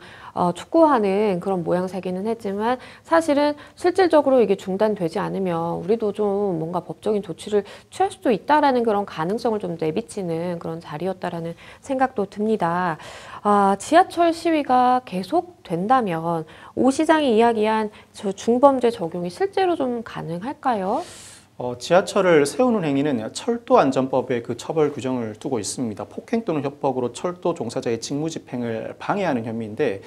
촉구하는 그런 모양새기는 했지만 사실은 실질적으로 이게 중단되지 않으면 우리도 좀 뭔가 법적인 조치를 취할 수도 있다라는 그런 가능성을 좀 내비치는 그런 자리였다라는 생각도 듭니다. 지하철 시위가 계속된다면 오 시장이 이야기한 저 중범죄 적용이 실제로 좀 가능할까요? 지하철을 세우는 행위는 철도안전법에 그 처벌 규정을 두고 있습니다. 폭행 또는 협박으로 철도 종사자의 직무집행을 방해하는 혐의인데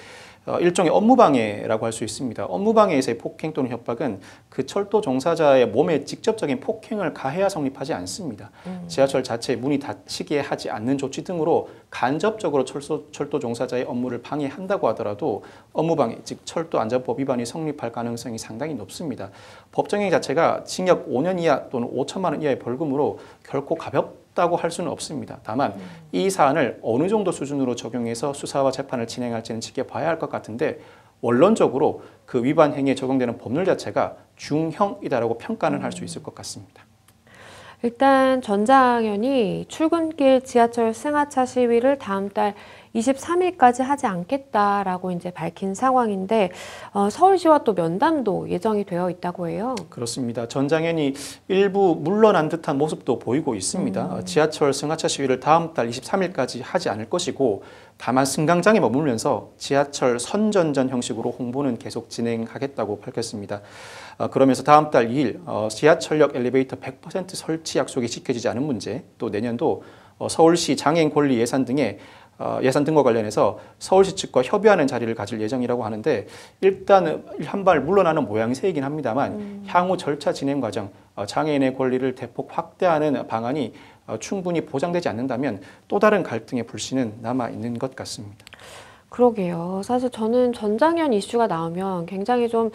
일종의 업무방해라고 할 수 있습니다. 업무방해에서의 폭행 또는 협박은 그 철도 종사자의 몸에 직접적인 폭행을 가해야 성립하지 않습니다. 지하철 자체의 문이 닫히게 하지 않는 조치 등으로 간접적으로 철도 종사자의 업무를 방해한다고 하더라도 업무방해, 즉 철도안전법 위반이 성립할 가능성이 상당히 높습니다. 법정행 자체가 징역 5년 이하 또는 5천만 원 이하의 벌금으로 결코 가볍다고 할 수는 없습니다. 다만 이 사안을 어느 정도 수준으로 적용해서 수사와 재판을 진행할지는 지켜봐야 할 것 같은데 원론적으로 그 위반 행위에 적용되는 법률 자체가 중형이다라고 평가는 할 수 있을 것 같습니다. 일단 전장현이 출근길 지하철 승하차 시위를 다음 달 23일까지 하지 않겠다라고 이제 밝힌 상황인데 서울시와 또 면담도 예정이 되어 있다고 해요. 그렇습니다. 전장현이 일부 물러난 듯한 모습도 보이고 있습니다. 지하철 승하차 시위를 다음 달 23일까지 하지 않을 것이고 다만 승강장에 머물면서 지하철 선전전 형식으로 홍보는 계속 진행하겠다고 밝혔습니다. 그러면서 다음 달 2일 지하철역 엘리베이터 100% 설치 약속이 지켜지지 않은 문제, 또 내년도 서울시 장애인 권리 예산 등과 관련해서 서울시 측과 협의하는 자리를 가질 예정이라고 하는데 일단 한 발 물러나는 모양새이긴 합니다만 향후 절차 진행 과정, 장애인의 권리를 대폭 확대하는 방안이 충분히 보장되지 않는다면 또 다른 갈등의 불씨는 남아 있는 것 같습니다. 그러게요. 사실 저는 전장현 이슈가 나오면 굉장히 좀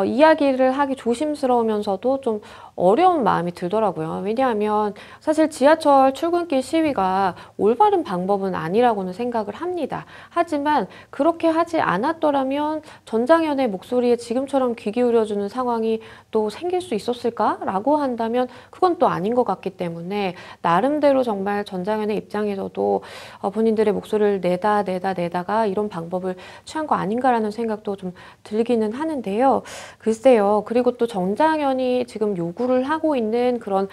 이야기를 하기 조심스러우면서도 좀 어려운 마음이 들더라고요. 왜냐하면 사실 지하철 출근길 시위가 올바른 방법은 아니라고는 생각을 합니다. 하지만 그렇게 하지 않았더라면 전장현의 목소리에 지금처럼 귀 기울여주는 상황이 또 생길 수 있었을까라고 한다면 그건 또 아닌 것 같기 때문에 나름대로 정말 전장현의 입장에서도 본인들의 목소리를 내다가 이런 방법을 취한 거 아닌가라는 생각도 좀 들기는 하는데요. 글쎄요. 그리고 또 전장현이 지금 요구를 하고 있는 그런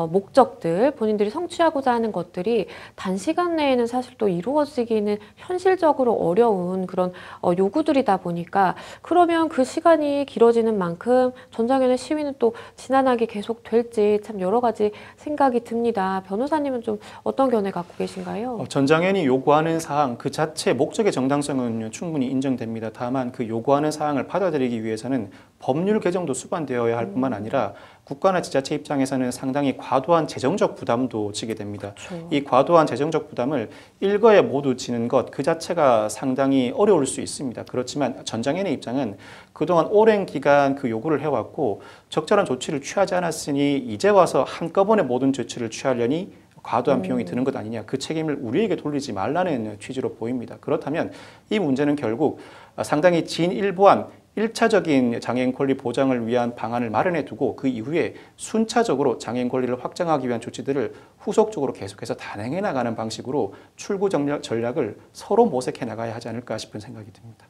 목적들, 본인들이 성취하고자 하는 것들이 단시간 내에는 사실 또 이루어지기는 현실적으로 어려운 그런 요구들이다 보니까 그러면 그 시간이 길어지는 만큼 전장현의 시위는 또 지난하게 계속 될지 참 여러 가지 생각이 듭니다. 변호사님은 좀 어떤 견해 갖고 계신가요? 전장현이 요구하는 사항 그 자체 목적의 정당성은 충분히 인정됩니다. 다만 그 요구하는 사항을 받아들이기 위해서는 법률 개정도 수반되어야 할 뿐만 아니라 국가나 지자체 입장에서는 상당히 과도한 재정적 부담도 지게 됩니다. 그렇죠. 이 과도한 재정적 부담을 일거에 모두 지는 것 그 자체가 상당히 어려울 수 있습니다. 그렇지만 전장현의 입장은 그동안 오랜 기간 그 요구를 해왔고 적절한 조치를 취하지 않았으니 이제 와서 한꺼번에 모든 조치를 취하려니 과도한 비용이 드는 것 아니냐, 그 책임을 우리에게 돌리지 말라는 취지로 보입니다. 그렇다면 이 문제는 결국 상당히 진일보한 1차적인 장애인 권리 보장을 위한 방안을 마련해 두고 그 이후에 순차적으로 장애인 권리를 확장하기 위한 조치들을 후속적으로 계속해서 단행해 나가는 방식으로 출구 전략을 서로 모색해 나가야 하지 않을까 싶은 생각이 듭니다.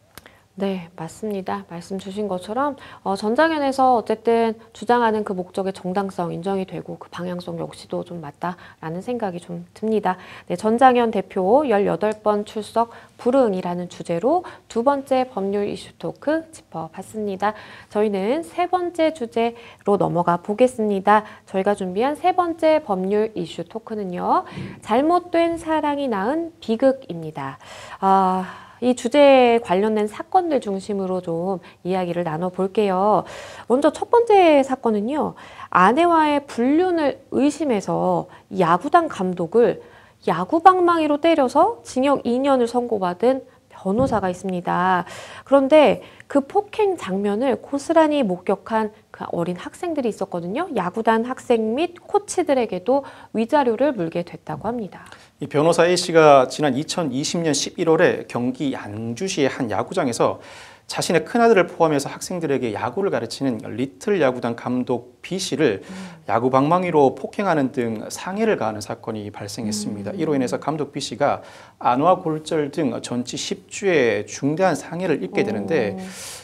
네, 맞습니다. 말씀 주신 것처럼 전장현에서 어쨌든 주장하는 그 목적의 정당성 인정이 되고 그 방향성 역시도 좀 맞다라는 생각이 좀 듭니다. 네, 전장현 대표 18번 출석 불응이라는 주제로 두 번째 법률 이슈 토크 짚어봤습니다. 저희는 세 번째 주제로 넘어가 보겠습니다. 저희가 준비한 세 번째 법률 이슈 토크는요. 잘못된 사랑이 낳은 비극입니다. 이 주제에 관련된 사건들 중심으로 좀 이야기를 나눠볼게요. 먼저 첫 번째 사건은요. 아내와의 불륜을 의심해서 야구단 감독을 야구방망이로 때려서 징역 2년을 선고받은 변호사가 있습니다. 그런데 그 폭행 장면을 고스란히 목격한 그 어린 학생들이 있었거든요. 야구단 학생 및 코치들에게도 위자료를 물게 됐다고 합니다. 이 변호사 A씨가 지난 2020년 11월에 경기 양주시의 한 야구장에서 자신의 큰아들을 포함해서 학생들에게 야구를 가르치는 리틀 야구단 감독 B씨를 야구 방망이로 폭행하는 등 상해를 가하는 사건이 발생했습니다. 이로 인해서 감독 B씨가 안와 골절 등 전치 10주의 중대한 상해를 입게 되는데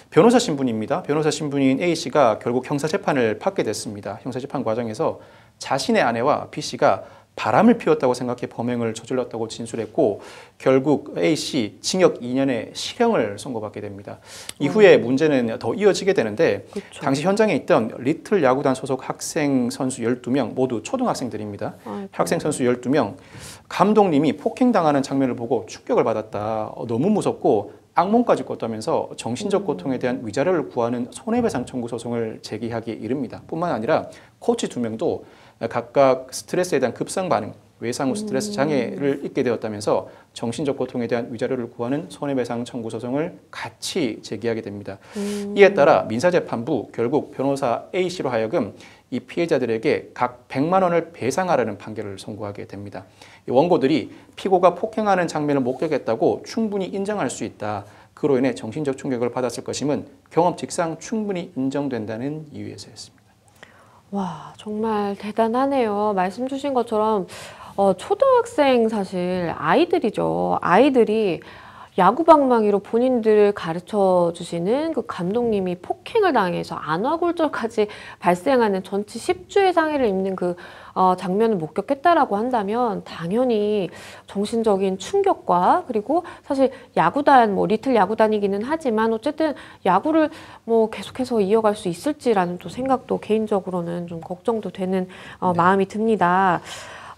변호사 신분입니다. 변호사 신분인 A씨가 결국 형사재판을 받게 됐습니다. 형사재판 과정에서 자신의 아내와 B씨가 바람을 피웠다고 생각해 범행을 저질렀다고 진술했고 결국 A씨 징역 2년의 실형을 선고받게 됩니다. 이후에 문제는 더 이어지게 되는데 그쵸. 당시 현장에 있던 리틀 야구단 소속 학생 선수 12명 모두 초등학생들입니다. 아이고. 학생 선수 12명 감독님이 폭행당하는 장면을 보고 충격을 받았다. 너무 무섭고 악몽까지 꿨다면서 정신적 고통에 대한 위자료를 구하는 손해배상 청구 소송을 제기하기에 이릅니다. 뿐만 아니라 코치 2명도 각각 스트레스에 대한 급성 반응, 외상 후 스트레스 장애를 입게 되었다면서 정신적 고통에 대한 위자료를 구하는 손해배상 청구 소송을 같이 제기하게 됩니다. 이에 따라 민사재판부 결국 변호사 A씨로 하여금 이 피해자들에게 각 100만 원을 배상하라는 판결을 선고하게 됩니다. 원고들이 피고가 폭행하는 장면을 목격했다고 충분히 인정할 수 있다. 그로 인해 정신적 충격을 받았을 것임은 경험칙상 충분히 인정된다는 이유에서였습니다. 와, 정말 대단하네요. 말씀 주신 것처럼 초등학생 사실 아이들이죠. 아이들이 야구 방망이로 본인들을 가르쳐 주시는 그 감독님이 폭행을 당해서 안화골절까지 발생하는 전치 10주의 상해를 입는 그 장면을 목격했다라고 한다면 당연히 정신적인 충격과 그리고 사실 야구단 뭐 리틀 야구단이기는 하지만 어쨌든 야구를 뭐 계속해서 이어갈 수 있을지라는 또 생각도 개인적으로는 좀 걱정도 되는 마음이 듭니다.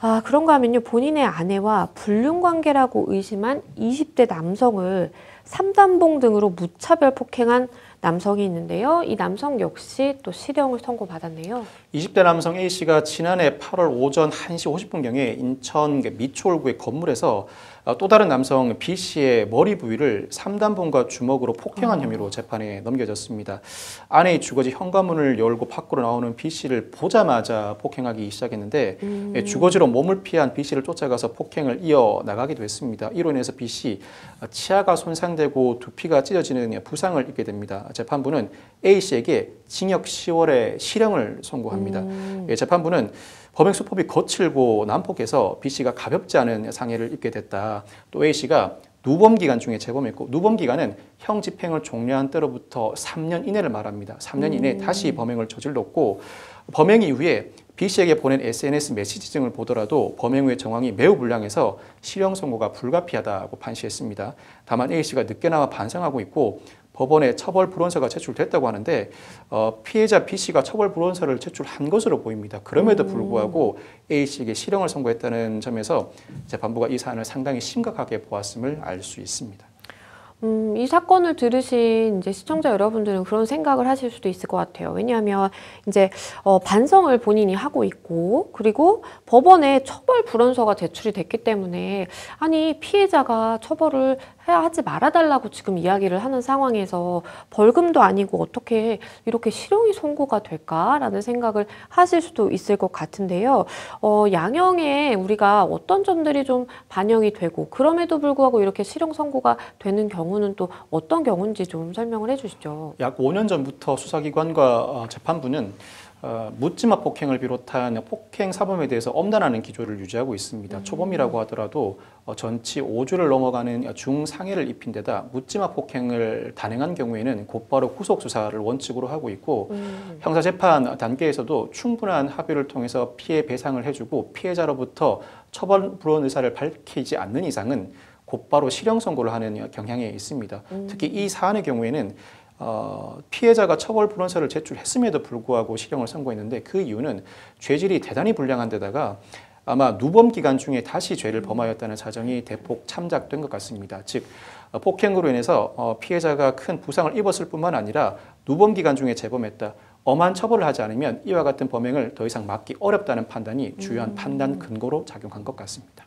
아, 그런가 하면요. 본인의 아내와 불륜관계라고 의심한 20대 남성을 삼단봉 등으로 무차별 폭행한 남성이 있는데요. 이 남성 역시 또 실형을 선고받았네요. 20대 남성 A씨가 지난해 8월 오전 1시 50분경에 인천 미추홀구의 건물에서 또 다른 남성 B씨의 머리 부위를 삼단봉과 주먹으로 폭행한 혐의로 재판에 넘겨졌습니다. 아내의 주거지 현관문을 열고 밖으로 나오는 B씨를 보자마자 폭행하기 시작했는데 주거지로 몸을 피한 B씨를 쫓아가서 폭행을 이어나가기도 했습니다. 이로 인해서 B씨 치아가 손상되고 두피가 찢어지는 부상을 입게 됩니다. 재판부는 A씨에게 징역 10월의 실형을 선고합니다. 재판부는 범행 수법이 거칠고 난폭해서 B씨가 가볍지 않은 상해를 입게 됐다. 또 A씨가 누범 기간 중에 재범했고 누범 기간은 형 집행을 종료한 때로부터 3년 이내를 말합니다. 3년 이내에 다시 범행을 저질렀고 범행 이후에 B씨에게 보낸 SNS 메시지 등을 보더라도 범행 후의 정황이 매우 불량해서 실형 선고가 불가피하다고 판시했습니다. 다만 A씨가 늦게 나와 반성하고 있고 법원에 처벌 불원서가 제출됐다고 하는데 피해자 B씨가 처벌 불원서를 제출한 것으로 보입니다. 그럼에도 불구하고 A씨에게 실형을 선고했다는 점에서 재판부가 이 사안을 상당히 심각하게 보았음을 알 수 있습니다. 이 사건을 들으신 이제 시청자 여러분들은 그런 생각을 하실 수도 있을 것 같아요. 왜냐하면 이제 반성을 본인이 하고 있고 그리고 법원에 처벌 불원서가 제출이 됐기 때문에 아니 피해자가 처벌을 하지 말아달라고 지금 이야기를 하는 상황에서 벌금도 아니고 어떻게 이렇게 실형이 선고가 될까라는 생각을 하실 수도 있을 것 같은데요. 양형에 우리가 어떤 점들이 좀 반영이 되고 그럼에도 불구하고 이렇게 실형 선고가 되는 경우는 또 어떤 경우인지 좀 설명을 해주시죠. 약 5년 전부터 수사기관과 재판부는 묻지마 폭행을 비롯한 폭행 사범에 대해서 엄단하는 기조를 유지하고 있습니다. 초범이라고 하더라도 전치 5주를 넘어가는 중상해를 입힌 데다 묻지마 폭행을 단행한 경우에는 곧바로 구속 수사를 원칙으로 하고 있고 형사재판 단계에서도 충분한 합의를 통해서 피해 배상을 해주고 피해자로부터 처벌 불원 의사를 밝히지 않는 이상은 곧바로 실형 선고를 하는 경향이 있습니다. 특히 이 사안의 경우에는 피해자가 처벌 불원서를 제출했음에도 불구하고 실형을 선고했는데 그 이유는 죄질이 대단히 불량한 데다가 아마 누범 기간 중에 다시 죄를 범하였다는 사정이 대폭 참작된 것 같습니다. 즉 폭행으로 인해서 피해자가 큰 부상을 입었을 뿐만 아니라 누범 기간 중에 재범했다. 엄한 처벌을 하지 않으면 이와 같은 범행을 더 이상 막기 어렵다는 판단이 주요한 판단 근거로 작용한 것 같습니다.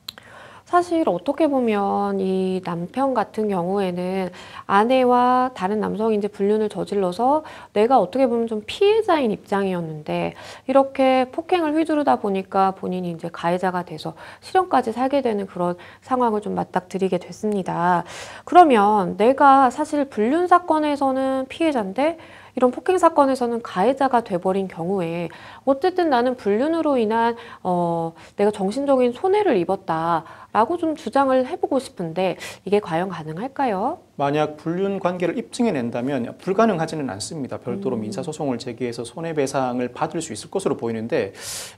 사실 어떻게 보면 이 남편 같은 경우에는 아내와 다른 남성이 이제 불륜을 저질러서 내가 어떻게 보면 좀 피해자인 입장이었는데 이렇게 폭행을 휘두르다 보니까 본인이 이제 가해자가 돼서 실형까지 살게 되는 그런 상황을 좀 맞닥뜨리게 됐습니다. 그러면 내가 사실 불륜 사건에서는 피해자인데 이런 폭행 사건에서는 가해자가 돼버린 경우에 어쨌든 나는 불륜으로 인한 내가 정신적인 손해를 입었다라고 좀 주장을 해보고 싶은데 이게 과연 가능할까요? 만약 불륜 관계를 입증해낸다면 불가능하지는 않습니다. 별도로 민사소송을 제기해서 손해배상을 받을 수 있을 것으로 보이는데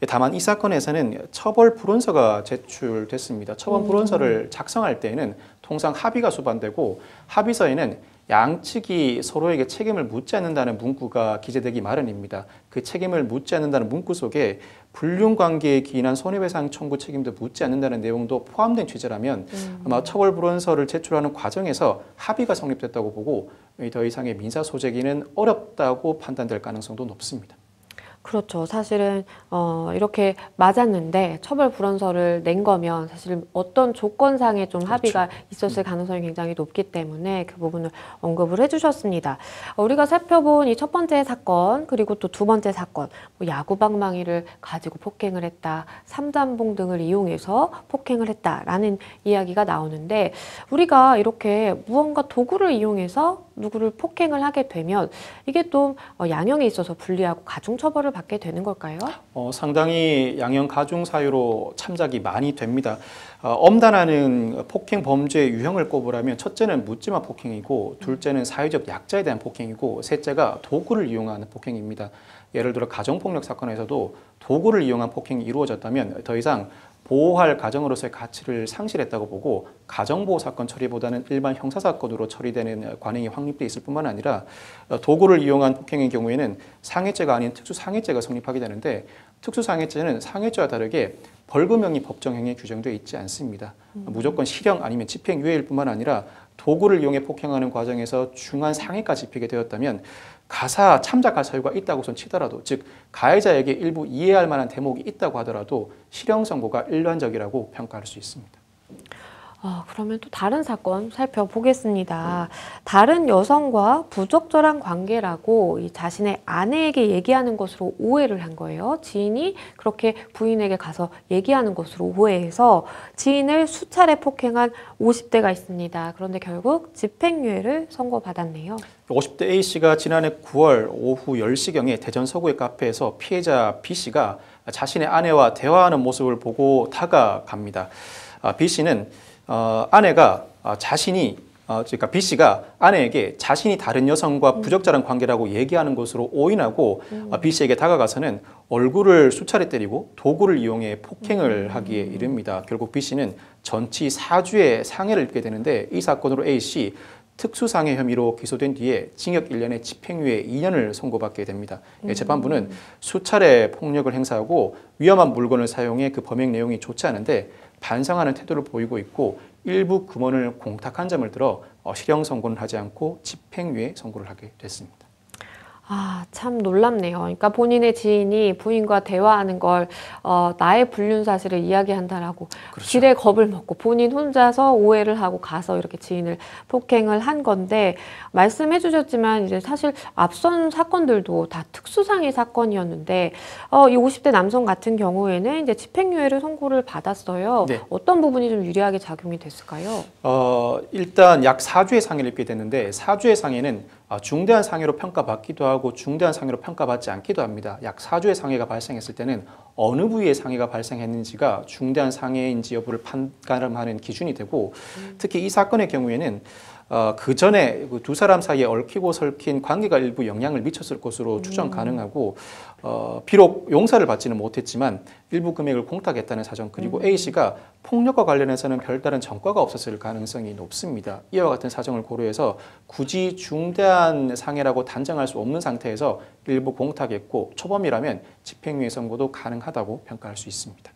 다만 이 사건에서는 처벌 불원서가 제출됐습니다. 처벌 불원서를 작성할 때에는 통상 합의가 수반되고 합의서에는 양측이 서로에게 책임을 묻지 않는다는 문구가 기재되기 마련입니다. 그 책임을 묻지 않는다는 문구 속에 불륜관계에 기인한 손해배상 청구 책임도 묻지 않는다는 내용도 포함된 취지라면 아마 처벌불원서를 제출하는 과정에서 합의가 성립됐다고 보고 더 이상의 민사 소재기는 어렵다고 판단될 가능성도 높습니다. 그렇죠. 사실은 이렇게 맞았는데 처벌 불원서를 낸 거면 사실 어떤 조건상의 좀 합의가 있었을 가능성이 굉장히 높기 때문에 그 부분을 언급을 해주셨습니다. 우리가 살펴본 이 첫 번째 사건 그리고 또 두 번째 사건, 뭐 야구방망이를 가지고 폭행을 했다, 삼단봉 등을 이용해서 폭행을 했다라는 이야기가 나오는데 우리가 이렇게 무언가 도구를 이용해서 누구를 폭행을 하게 되면 이게 또 양형에 있어서 불리하고 가중처벌을 받게 되는 걸까요? 상당히 양형 가중 사유로 참작이 많이 됩니다. 엄단하는 폭행 범죄의 유형을 꼽으라면 첫째는 묻지마 폭행이고 둘째는 사회적 약자에 대한 폭행이고 셋째가 도구를 이용하는 폭행입니다. 예를 들어 가정폭력 사건에서도 도구를 이용한 폭행이 이루어졌다면 더 이상 보호할 가정으로서의 가치를 상실했다고 보고 가정보호 사건 처리보다는 일반 형사사건으로 처리되는 관행이 확립돼 있을 뿐만 아니라 도구를 이용한 폭행의 경우에는 상해죄가 아닌 특수상해죄가 성립하게 되는데 특수상해죄는 상해죄와 다르게 벌금형이 법정형에 규정되어 있지 않습니다. 무조건 실형 아니면 집행유예일 뿐만 아니라 도구를 이용해 폭행하는 과정에서 중한 상해까지 입히게 되었다면 가사 참작할 사유가 있다고선 치더라도 즉 가해자에게 일부 이해할 만한 대목이 있다고 하더라도 실형 선고가 일반적이라고 평가할 수 있습니다. 그러면 또 다른 사건 살펴보겠습니다. 다른 여성과 부적절한 관계라고 이 자신의 아내에게 얘기하는 것으로 오해를 한 거예요. 지인이 그렇게 부인에게 가서 얘기하는 것으로 오해해서 지인을 수차례 폭행한 50대가 있습니다. 그런데 결국 집행유예를 선고받았네요. 50대 A씨가 지난해 9월 오후 10시경에 대전 서구의 카페에서 피해자 B씨가 자신의 아내와 대화하는 모습을 보고 다가갑니다. B씨는 아내가 그러니까 B씨가 아내에게 자신이 다른 여성과 부적절한 관계라고 얘기하는 것으로 오인하고 B씨에게 다가가서는 얼굴을 수차례 때리고 도구를 이용해 폭행을 하기에 이릅니다. 결국 B씨는 전치 4주의 상해를 입게 되는데 이 사건으로 A씨 특수상해 혐의로 기소된 뒤에 징역 1년에 집행유예 2년을 선고받게 됩니다. 재판부는 수차례 폭력을 행사하고 위험한 물건을 사용해 그 범행 내용이 좋지 않은데 반성하는 태도를 보이고 있고 일부 금원을 공탁한 점을 들어 실형 선고는 하지 않고 집행유예 선고를 하게 됐습니다. 참 놀랍네요. 그러니까 본인의 지인이 부인과 대화하는 걸 나의 불륜 사실을 이야기한다라고 그렇죠. 지레 겁을 먹고 본인 혼자서 오해를 하고 가서 이렇게 지인을 폭행을 한 건데 말씀해 주셨지만 이제 사실 앞선 사건들도 다 특수상해 사건이었는데 이 50대 남성 같은 경우에는 이제 집행유예를 선고를 받았어요. 네. 어떤 부분이 좀 유리하게 작용이 됐을까요? 일단 약 4주의 상해를 입게 됐는데 4주의 상해는 중대한 상해로 평가받기도 하고 중대한 상해로 평가받지 않기도 합니다. 약 4주의 상해가 발생했을 때는 어느 부위의 상해가 발생했는지가 중대한 상해인지 여부를 판가름하는 기준이 되고 특히 이 사건의 경우에는 그 전에 두 사람 사이에 얽히고 설킨 관계가 일부 영향을 미쳤을 것으로 추정 가능하고 비록 용서를 받지는 못했지만 일부 금액을 공탁했다는 사정 그리고 A씨가 폭력과 관련해서는 별다른 전과가 없었을 가능성이 높습니다. 이와 같은 사정을 고려해서 굳이 중대한 상해라고 단정할 수 없는 상태에서 일부 공탁했고 초범이라면 집행유예 선고도 가능하다고 평가할 수 있습니다.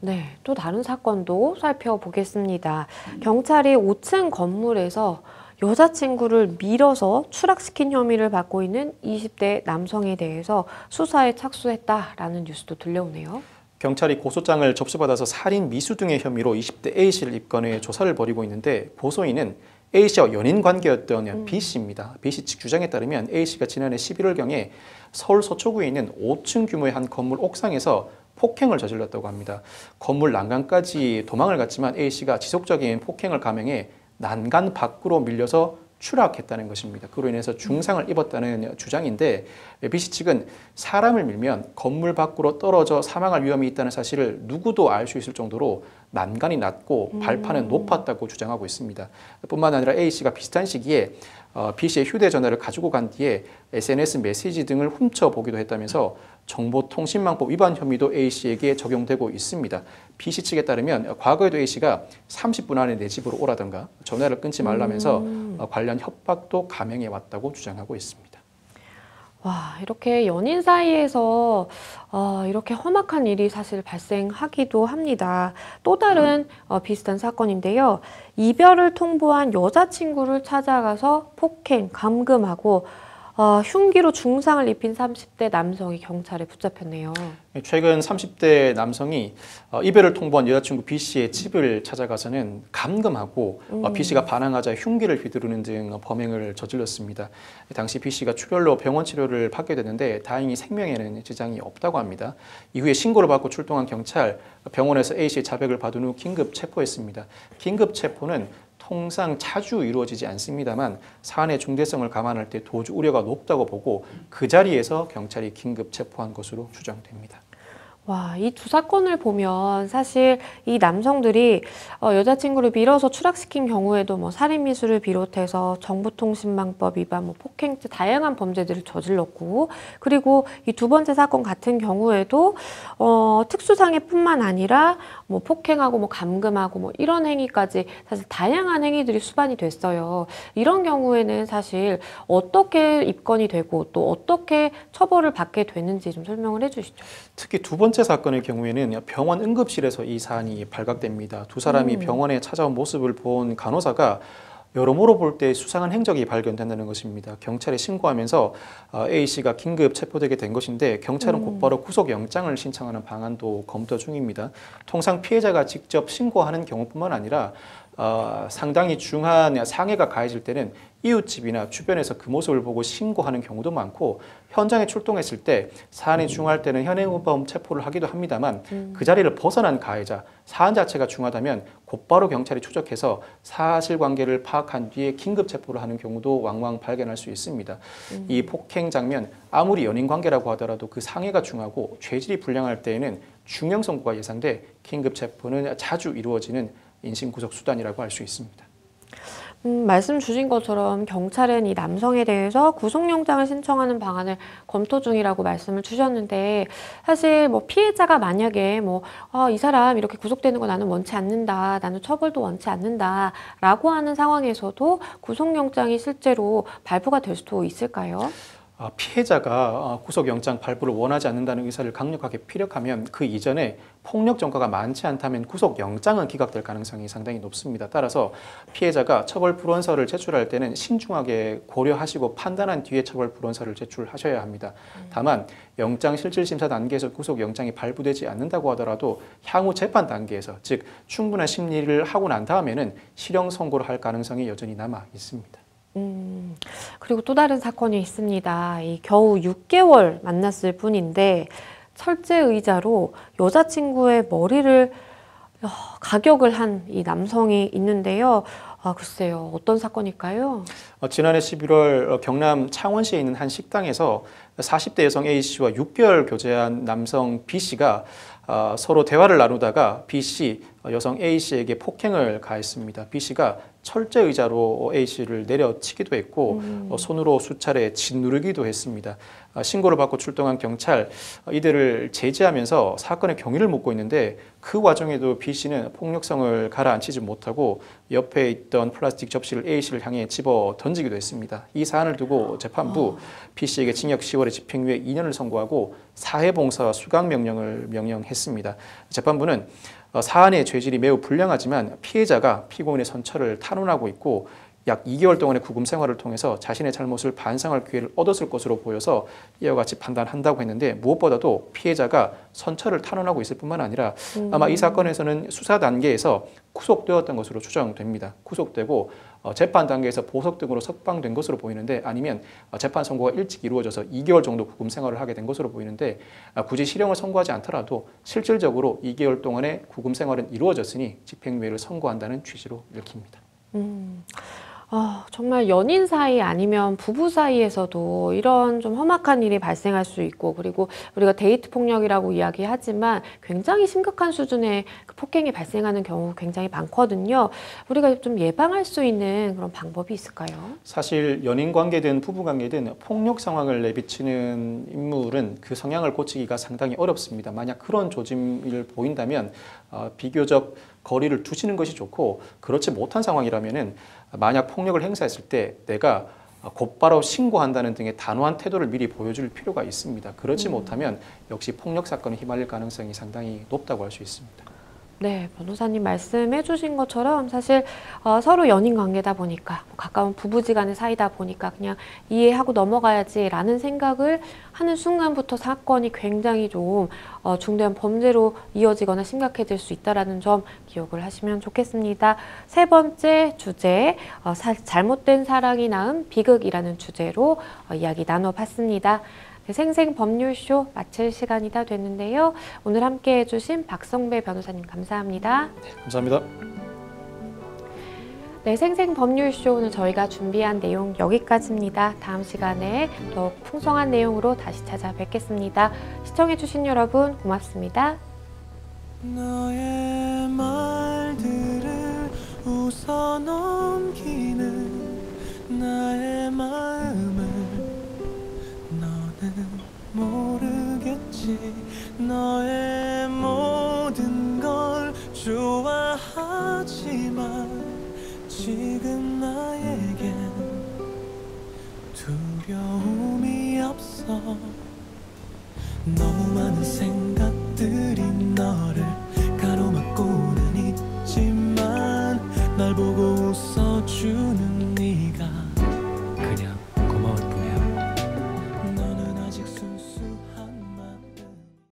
네, 또 다른 사건도 살펴보겠습니다. 경찰이 5층 건물에서 여자친구를 밀어서 추락시킨 혐의를 받고 있는 20대 남성에 대해서 수사에 착수했다라는 뉴스도 들려오네요. 경찰이 고소장을 접수받아서 살인 미수 등의 혐의로 20대 A씨를 입건해 조사를 벌이고 있는데 보소인은 A씨와 연인 관계였던 B씨입니다. B씨 측 주장에 따르면 A씨가 지난해 11월경에 서울 서초구에 있는 5층 규모의 한 건물 옥상에서 폭행을 저질렀다고 합니다. 건물 난간까지 도망을 갔지만 A씨가 지속적인 폭행을 감행해 난간 밖으로 밀려서 추락했다는 것입니다. 그로 인해서 중상을 입었다는 주장인데 B씨 측은 사람을 밀면 건물 밖으로 떨어져 사망할 위험이 있다는 사실을 누구도 알 수 있을 정도로 난간이 낮고 발판은 높았다고 주장하고 있습니다. 뿐만 아니라 A씨가 비슷한 시기에 B 씨의 휴대전화를 가지고 간 뒤에 SNS 메시지 등을 훔쳐보기도 했다면서 정보통신망법 위반 혐의도 A 씨에게 적용되고 있습니다. B 씨 측에 따르면 과거에도 A 씨가 30분 안에 내 집으로 오라던가 전화를 끊지 말라면서 관련 협박도 감행해 왔다고 주장하고 있습니다. 와, 이렇게 연인 사이에서 이렇게 험악한 일이 사실 발생하기도 합니다. 또 다른 비슷한 사건인데요. 이별을 통보한 여자친구를 찾아가서 폭행, 감금하고 흉기로 중상을 입힌 30대 남성이 경찰에 붙잡혔네요. 최근 30대 남성이 이별을 통보한 여자친구 B 씨의 집을 찾아가서는 감금하고 B 씨가 반항하자 흉기를 휘두르는 등 범행을 저질렀습니다. 당시 B 씨가 출혈로 병원 치료를 받게 됐는데 다행히 생명에는 지장이 없다고 합니다. 이후에 신고를 받고 출동한 경찰, 병원에서 A 씨의 자백을 받은 후 긴급 체포했습니다. 긴급 체포는 통상 자주 이루어지지 않습니다만 사안의 중대성을 감안할 때 도주 우려가 높다고 보고 그 자리에서 경찰이 긴급 체포한 것으로 추정됩니다. 와, 이 두 사건을 보면 사실 이 남성들이 여자친구를 밀어서 추락시킨 경우에도 뭐 살인미수를 비롯해서 정보통신망법 위반, 뭐 폭행죄 다양한 범죄들을 저질렀고, 그리고 이 두 번째 사건 같은 경우에도 특수상해뿐만 아니라 뭐 폭행하고 뭐 감금하고 뭐 이런 행위까지 사실 다양한 행위들이 수반이 됐어요. 이런 경우에는 사실 어떻게 입건이 되고 또 어떻게 처벌을 받게 되는지 좀 설명을 해주시죠. 특히 두 번째 사건의 경우에는 병원 응급실에서 이 사안이 발각됩니다. 두 사람이 병원에 찾아온 모습을 본 간호사가 여러모로 볼 때 수상한 행적이 발견된다는 것입니다. 경찰에 신고하면서 A 씨가 긴급 체포되게 된 것인데 경찰은 곧바로 구속영장을 신청하는 방안도 검토 중입니다. 통상 피해자가 직접 신고하는 경우뿐만 아니라 상당히 중한 상해가 가해질 때는 이웃집이나 주변에서 그 모습을 보고 신고하는 경우도 많고 현장에 출동했을 때 사안이 중할 때는 현행범 체포를 하기도 합니다만 그 자리를 벗어난 가해자, 사안 자체가 중하다면 곧바로 경찰이 추적해서 사실관계를 파악한 뒤에 긴급 체포를 하는 경우도 왕왕 발견할 수 있습니다. 이 폭행 장면 아무리 연인 관계라고 하더라도 그 상해가 중하고 죄질이 불량할 때에는 중형 선고가 예상돼 긴급 체포는 자주 이루어지는 인신구속 수단이라고 할 수 있습니다. 말씀 주신 것처럼 경찰은 이 남성에 대해서 구속영장을 신청하는 방안을 검토 중이라고 말씀을 주셨는데 사실 뭐 피해자가 만약에 이 사람 이렇게 구속되는 거 나는 원치 않는다, 나는 처벌도 원치 않는다 라고 하는 상황에서도 구속영장이 실제로 발부가 될 수도 있을까요? 피해자가 구속영장 발부를 원하지 않는다는 의사를 강력하게 피력하면 그 이전에 폭력 전과가 많지 않다면 구속영장은 기각될 가능성이 상당히 높습니다. 따라서 피해자가 처벌불원서를 제출할 때는 신중하게 고려하시고 판단한 뒤에 처벌불원서를 제출하셔야 합니다. 다만 영장실질심사 단계에서 구속영장이 발부되지 않는다고 하더라도 향후 재판 단계에서 즉 충분한 심리를 하고 난 다음에는 실형 선고를 할 가능성이 여전히 남아 있습니다. 그리고 또 다른 사건이 있습니다. 이 겨우 6개월 만났을 뿐인데 철제의자로 여자친구의 머리를 가격을 한 이 남성이 있는데요. 글쎄요. 어떤 사건일까요? 지난해 11월 경남 창원시에 있는 한 식당에서 40대 여성 A씨와 6개월 교제한 남성 B씨가 서로 대화를 나누다가 B씨, 여성 A씨에게 폭행을 가했습니다. B씨가 철제의자로 A씨를 내려치기도 했고 손으로 수차례 짓누르기도 했습니다. 신고를 받고 출동한 경찰 이들을 제지하면서 사건의 경위를 묻고 있는데 그 와중에도 B씨는 폭력성을 가라앉히지 못하고 옆에 있던 플라스틱 접시를 A씨를 향해 집어 던지기도 했습니다. 이 사안을 두고 재판부 B씨에게 징역 10월에 집행유예 2년을 선고하고 사회봉사 수강명령을 명령했습니다. 재판부는 사안의 죄질이 매우 불량하지만 피해자가 피고인의 선처를 탄원하고 있고 약 2개월 동안의 구금 생활을 통해서 자신의 잘못을 반성할 기회를 얻었을 것으로 보여서 이와 같이 판단한다고 했는데 무엇보다도 피해자가 선처를 탄원하고 있을 뿐만 아니라 아마 이 사건에서는 수사 단계에서 구속되었던 것으로 추정됩니다. 구속되고 재판 단계에서 보석 등으로 석방된 것으로 보이는데 아니면 재판 선고가 일찍 이루어져서 2개월 정도 구금 생활을 하게 된 것으로 보이는데 굳이 실형을 선고하지 않더라도 실질적으로 2개월 동안의 구금 생활은 이루어졌으니 집행유예를 선고한다는 취지로 읽힙니다. 정말 연인 사이 아니면 부부 사이에서도 이런 좀 험악한 일이 발생할 수 있고, 그리고 우리가 데이트 폭력이라고 이야기하지만 굉장히 심각한 수준의 그 폭행이 발생하는 경우 굉장히 많거든요. 우리가 좀 예방할 수 있는 그런 방법이 있을까요? 사실 연인 관계든 부부 관계든 폭력 상황을 내비치는 인물은 그 성향을 고치기가 상당히 어렵습니다. 만약 그런 조짐을 보인다면 비교적 거리를 두시는 것이 좋고, 그렇지 못한 상황이라면은 만약 폭력을 행사했을 때 내가 곧바로 신고한다는 등의 단호한 태도를 미리 보여줄 필요가 있습니다. 그렇지 못하면 역시 폭력 사건에 휘말릴 가능성이 상당히 높다고 할 수 있습니다. 네, 변호사님 말씀해 주신 것처럼 사실 서로 연인 관계다 보니까 가까운 부부지간의 사이다 보니까 그냥 이해하고 넘어가야지라는 생각을 하는 순간부터 사건이 굉장히 좀 중대한 범죄로 이어지거나 심각해질 수 있다는 점 기억을 하시면 좋겠습니다. 세 번째 주제, 잘못된 사랑이 낳은 비극이라는 주제로 이야기 나눠봤습니다. 생생법률쇼 마칠 시간이 다 됐는데요. 오늘 함께 해주신 박성배 변호사님 감사합니다. 네, 감사합니다. 네, 생생법률쇼 오늘 저희가 준비한 내용 여기까지입니다. 다음 시간에 더욱 풍성한 내용으로 다시 찾아뵙겠습니다. 시청해주신 여러분 고맙습니다. 너의 말들을 웃어 넘기는 나의 마음을 모르겠지. 너의 모든 걸 좋아하지만 지금 나에겐 두려움이 없어. 너무 많은 생각들이 너를